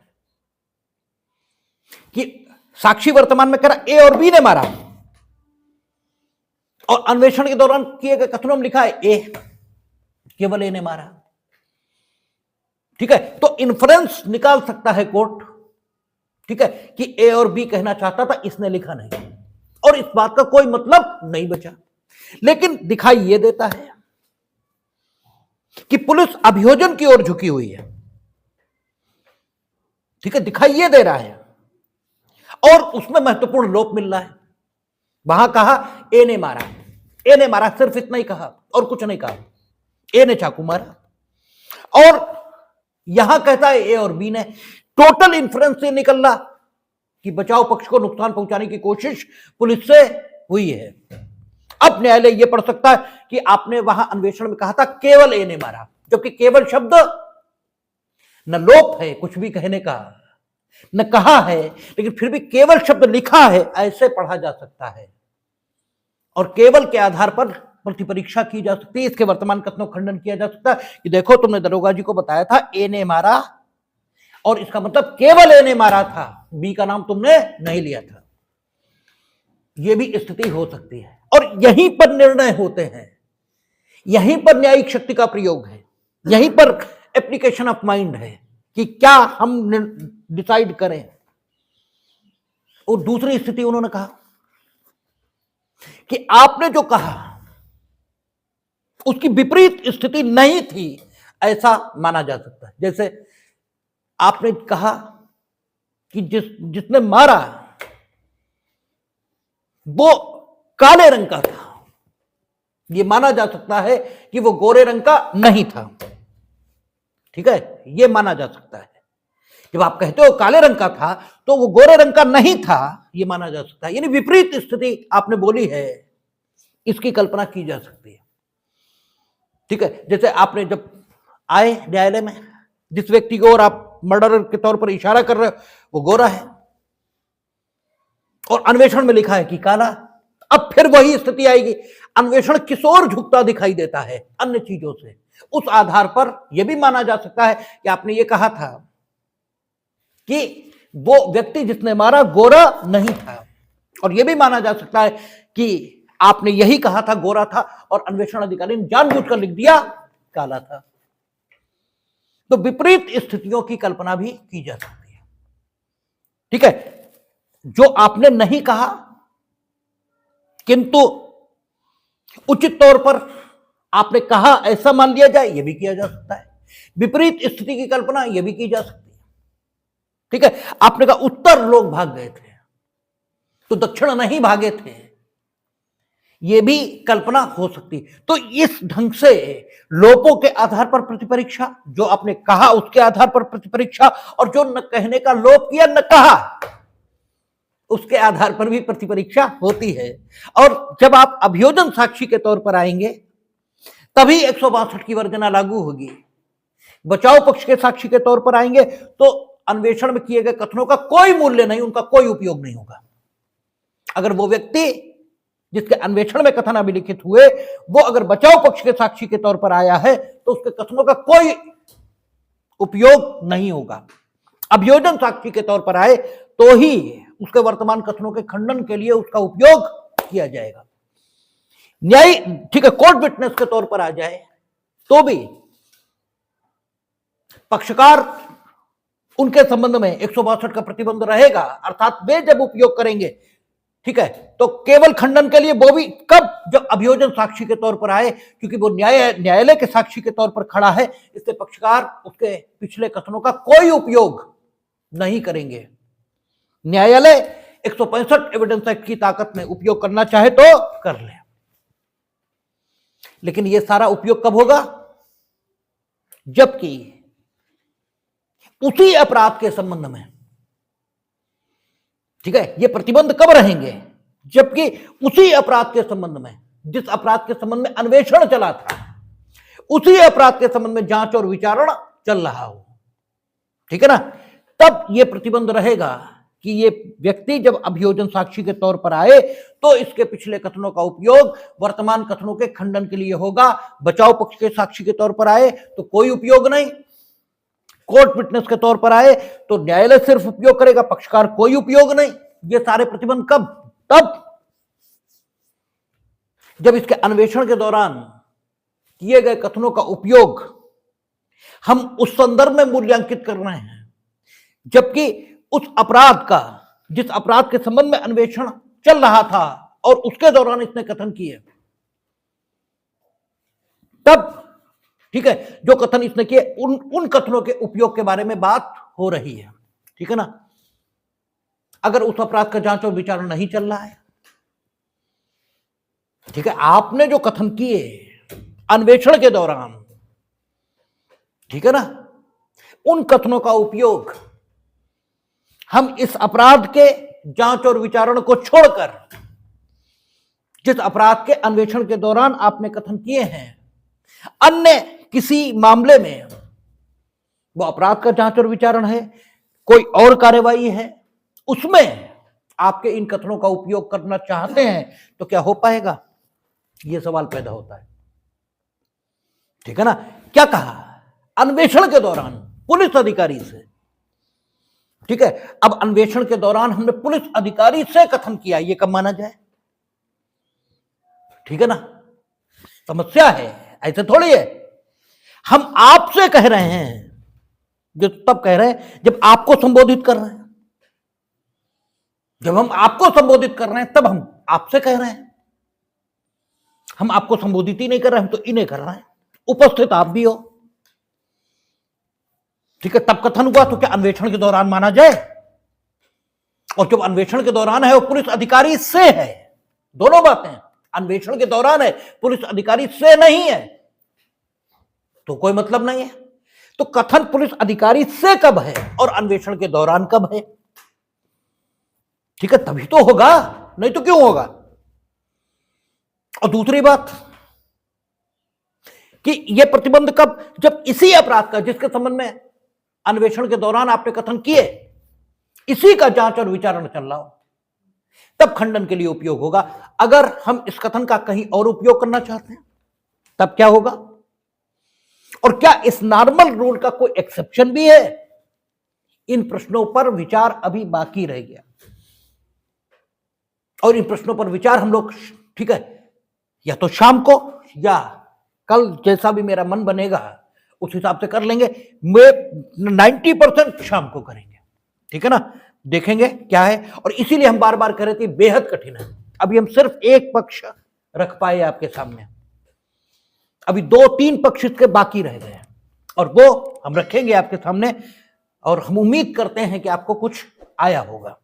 कि साक्षी वर्तमान में कह रहा ए और बी ने मारा, और अन्वेषण के दौरान किए गए कथनों में लिखा है ए, केवल ए ने मारा, ठीक है। तो इन्फ्रेंस निकाल सकता है कोर्ट, ठीक है, कि ए और बी कहना चाहता था, इसने लिखा नहीं, और इस बात का कोई मतलब नहीं बचा। लेकिन दिखाई यह देता है कि पुलिस अभियोजन की ओर झुकी हुई है, ठीक है, दिखाई यह दे रहा है। और उसमें महत्वपूर्ण लोप मिल रहा है। वहां कहा ए ने मारा, ए ने मारा, सिर्फ इतना ही कहा और कुछ नहीं कहा, ए ने चाकू मारा। और यहां कहता है ए और बी ने। टोटल इंफ्रेंस से निकल रहा कि बचाव पक्ष को नुकसान पहुंचाने की कोशिश पुलिस से हुई है। अब न्यायालय यह पढ़ सकता है कि आपने वहां अन्वेषण में कहा था केवल ए ने मारा, जबकि केवल शब्द न लोप है कुछ भी कहने का, न कहा है, लेकिन फिर भी केवल शब्द लिखा है, ऐसे पढ़ा जा सकता है। और केवल के आधार पर प्रतिपरीक्षा की जा सकती है, इसके वर्तमान कथनों खंडन किया जा सकता है कि देखो तुमने दरोगा जी को बताया था ए ने मारा, और इसका मतलब केवल ए ने मारा था, बी का नाम तुमने नहीं लिया था। यह भी स्थिति हो सकती है, और यहीं पर निर्णय होते हैं, यहीं पर न्यायिक शक्ति का प्रयोग है, यहीं पर एप्लीकेशन ऑफ माइंड है कि क्या हम डिसाइड करें। और दूसरी स्थिति उन्होंने कहा कि आपने जो कहा उसकी विपरीत स्थिति नहीं थी, ऐसा माना जा सकता है। जैसे आपने कहा कि जिसने मारा वो काले रंग का था, यह माना जा सकता है कि वो गोरे रंग का नहीं था, ठीक है, यह माना जा सकता है। जब आप कहते हो काले रंग का था तो वो गोरे रंग का नहीं था, यह माना जा सकता है। यानी विपरीत स्थिति आपने बोली है, इसकी कल्पना की जा सकती है, ठीक है। जैसे आपने जब आए न्यायालय में, जिस व्यक्ति को और आप मर्डरर के तौर पर इशारा कर रहे हो वो गोरा है, और अन्वेषण में लिखा है कि काला। अब फिर वही स्थिति आएगी, अन्वेषण किस ओर झुकता दिखाई देता है अन्य चीजों से, उस आधार पर यह भी माना जा सकता है कि आपने ये कहा था कि वो व्यक्ति जिसने मारा गोरा नहीं था, और यह भी माना जा सकता है कि आपने यही कहा था गोरा था, और अन्वेषण अधिकारी ने जानबूझकर लिख दिया काला था। तो विपरीत स्थितियों की कल्पना भी की जा सकती है, ठीक है। जो आपने नहीं कहा किंतु उचित तौर पर आपने कहा ऐसा मान लिया जाए, यह भी किया जा सकता है। विपरीत स्थिति की कल्पना यह भी की जा सकती है, ठीक है। आपने कहा उत्तर लोग भाग गए थे तो दक्षिण नहीं भागे थे, यह भी कल्पना हो सकती। तो इस ढंग से लोपों के आधार पर प्रतिपरीक्षा, जो आपने कहा उसके आधार पर प्रतिपरीक्षा, और जो न कहने का लोप किया न कहा उसके आधार पर भी प्रतिपरीक्षा होती है। और जब आप अभियोजन साक्षी के तौर पर आएंगे तभी 162 की वर्जना लागू होगी। बचाव पक्ष के साक्षी के तौर पर आएंगे तो अन्वेषण में किए गए कथनों का कोई मूल्य नहीं, उनका कोई उपयोग नहीं होगा। अगर वो व्यक्ति जिसके अन्वेषण में कथन अभिलिखित हुए वो अगर बचाव पक्ष के साक्षी के तौर पर आया है तो उसके कथनों का कोई उपयोग नहीं होगा। अभियोजन साक्षी के तौर पर आए तो ही उसके वर्तमान कथनों के खंडन के लिए उसका उपयोग किया जाएगा। न्याय, ठीक है, कोर्ट विटनेस के तौर पर आ जाए तो भी पक्षकार उनके संबंध में 162 का प्रतिबंध रहेगा, अर्थात वे जब उपयोग करेंगे, ठीक है, तो केवल खंडन के लिए, वो भी कब, जब अभियोजन साक्षी के तौर पर आए, क्योंकि वो न्यायालय के साक्षी के तौर पर खड़ा है, इससे पक्षकार उसके पिछले कथनों का कोई उपयोग नहीं करेंगे। न्यायालय 165 एविडेंस एक्ट की ताकत में उपयोग करना चाहे तो कर ले, लेकिन यह सारा उपयोग कब होगा? जबकि उसी अपराध के संबंध में, ठीक है, ये प्रतिबंध कब रहेंगे? जबकि उसी अपराध के संबंध में, जिस अपराध के संबंध में अन्वेषण चला था, उसी अपराध के संबंध में जांच और विचारण चल रहा हो, ठीक है ना, तब यह प्रतिबंध रहेगा कि ये व्यक्ति जब अभियोजन साक्षी के तौर पर आए तो इसके पिछले कथनों का उपयोग वर्तमान कथनों के खंडन के लिए होगा। बचाव पक्ष के साक्षी के तौर पर आए तो कोई उपयोग नहीं, कोर्ट विटनेस के तौर पर आए तो न्यायालय सिर्फ उपयोग करेगा, पक्षकार कोई उपयोग नहीं। ये सारे प्रतिबंध कब? तब जब इसके अन्वेषण के दौरान किए गए कथनों का उपयोग हम उस संदर्भ में मूल्यांकित कर रहे हैं जबकि उस अपराध का, जिस अपराध के संबंध में अन्वेषण चल रहा था और उसके दौरान इसने कथन किए, तब ठीक है, जो कथन इसने किए उन कथनों के उपयोग के बारे में बात हो रही है, ठीक है ना। अगर उस अपराध का जांच और विचारण नहीं चल रहा है, ठीक है, आपने जो कथन किए अन्वेषण के दौरान, ठीक है ना, उन कथनों का उपयोग हम इस अपराध के जांच और विचारण को छोड़कर जिस अपराध के अन्वेषण के दौरान आपने कथन किए हैं अन्य किसी मामले में, वो अपराध का जांच और विचारण है, कोई और कार्यवाही है, उसमें आपके इन कथनों का उपयोग करना चाहते हैं तो क्या हो पाएगा? यह सवाल पैदा होता है, ठीक है ना। क्या कहा? अन्वेषण के दौरान पुलिस अधिकारी से, ठीक है, अब अन्वेषण के दौरान हमने पुलिस अधिकारी से कथन किया, यह कब माना जाए? ठीक है ना, समस्या है, ऐसे थोड़ी है। हम आपसे कह रहे हैं, जो तब कह रहे हैं जब आपको संबोधित कर रहे हैं, जब हम आपको संबोधित कर रहे हैं तब हम आपसे कह रहे हैं। हम आपको संबोधित ही नहीं कर रहे हैं, हम तो इन्हें कर रहे हैं, उपस्थित आप भी हो, ठीक है, तब कथन हुआ तो क्या अन्वेषण के दौरान माना जाए? और जब अन्वेषण के दौरान है और पुलिस अधिकारी से है, दोनों बातें, अन्वेषण के दौरान है, पुलिस अधिकारी से नहीं है, तो कोई मतलब नहीं है। तो कथन पुलिस अधिकारी से कब है और अन्वेषण के दौरान कब है? ठीक है, तभी तो होगा, नहीं तो क्यों होगा? और दूसरी बात कि यह प्रतिबंध कब? जब इसी अपराध का, जिसके संबंध में अन्वेषण के दौरान आपने कथन किए, इसी का जांच और विचारण चल रहा हो, तब खंडन के लिए उपयोग होगा। अगर हम इस कथन का कहीं और उपयोग करना चाहते हैं तब क्या होगा? और क्या इस नॉर्मल रूल का कोई एक्सेप्शन भी है? इन प्रश्नों पर विचार अभी बाकी रह गया और इन प्रश्नों पर विचार हम लोग, ठीक है, या तो शाम को या कल, जैसा भी मेरा मन बनेगा उस हिसाब से कर लेंगे। मैं 90% शाम को करेंगे, ठीक है ना, देखेंगे क्या है। और इसीलिए हम बार बार कह रहे थे बेहद कठिन है। अभी हम सिर्फ एक पक्ष रख पाए आपके सामने, अभी 2-3 पक्ष इसके बाकी रह गए हैं और वो हम रखेंगे आपके सामने, और हम उम्मीद करते हैं कि आपको कुछ आया होगा।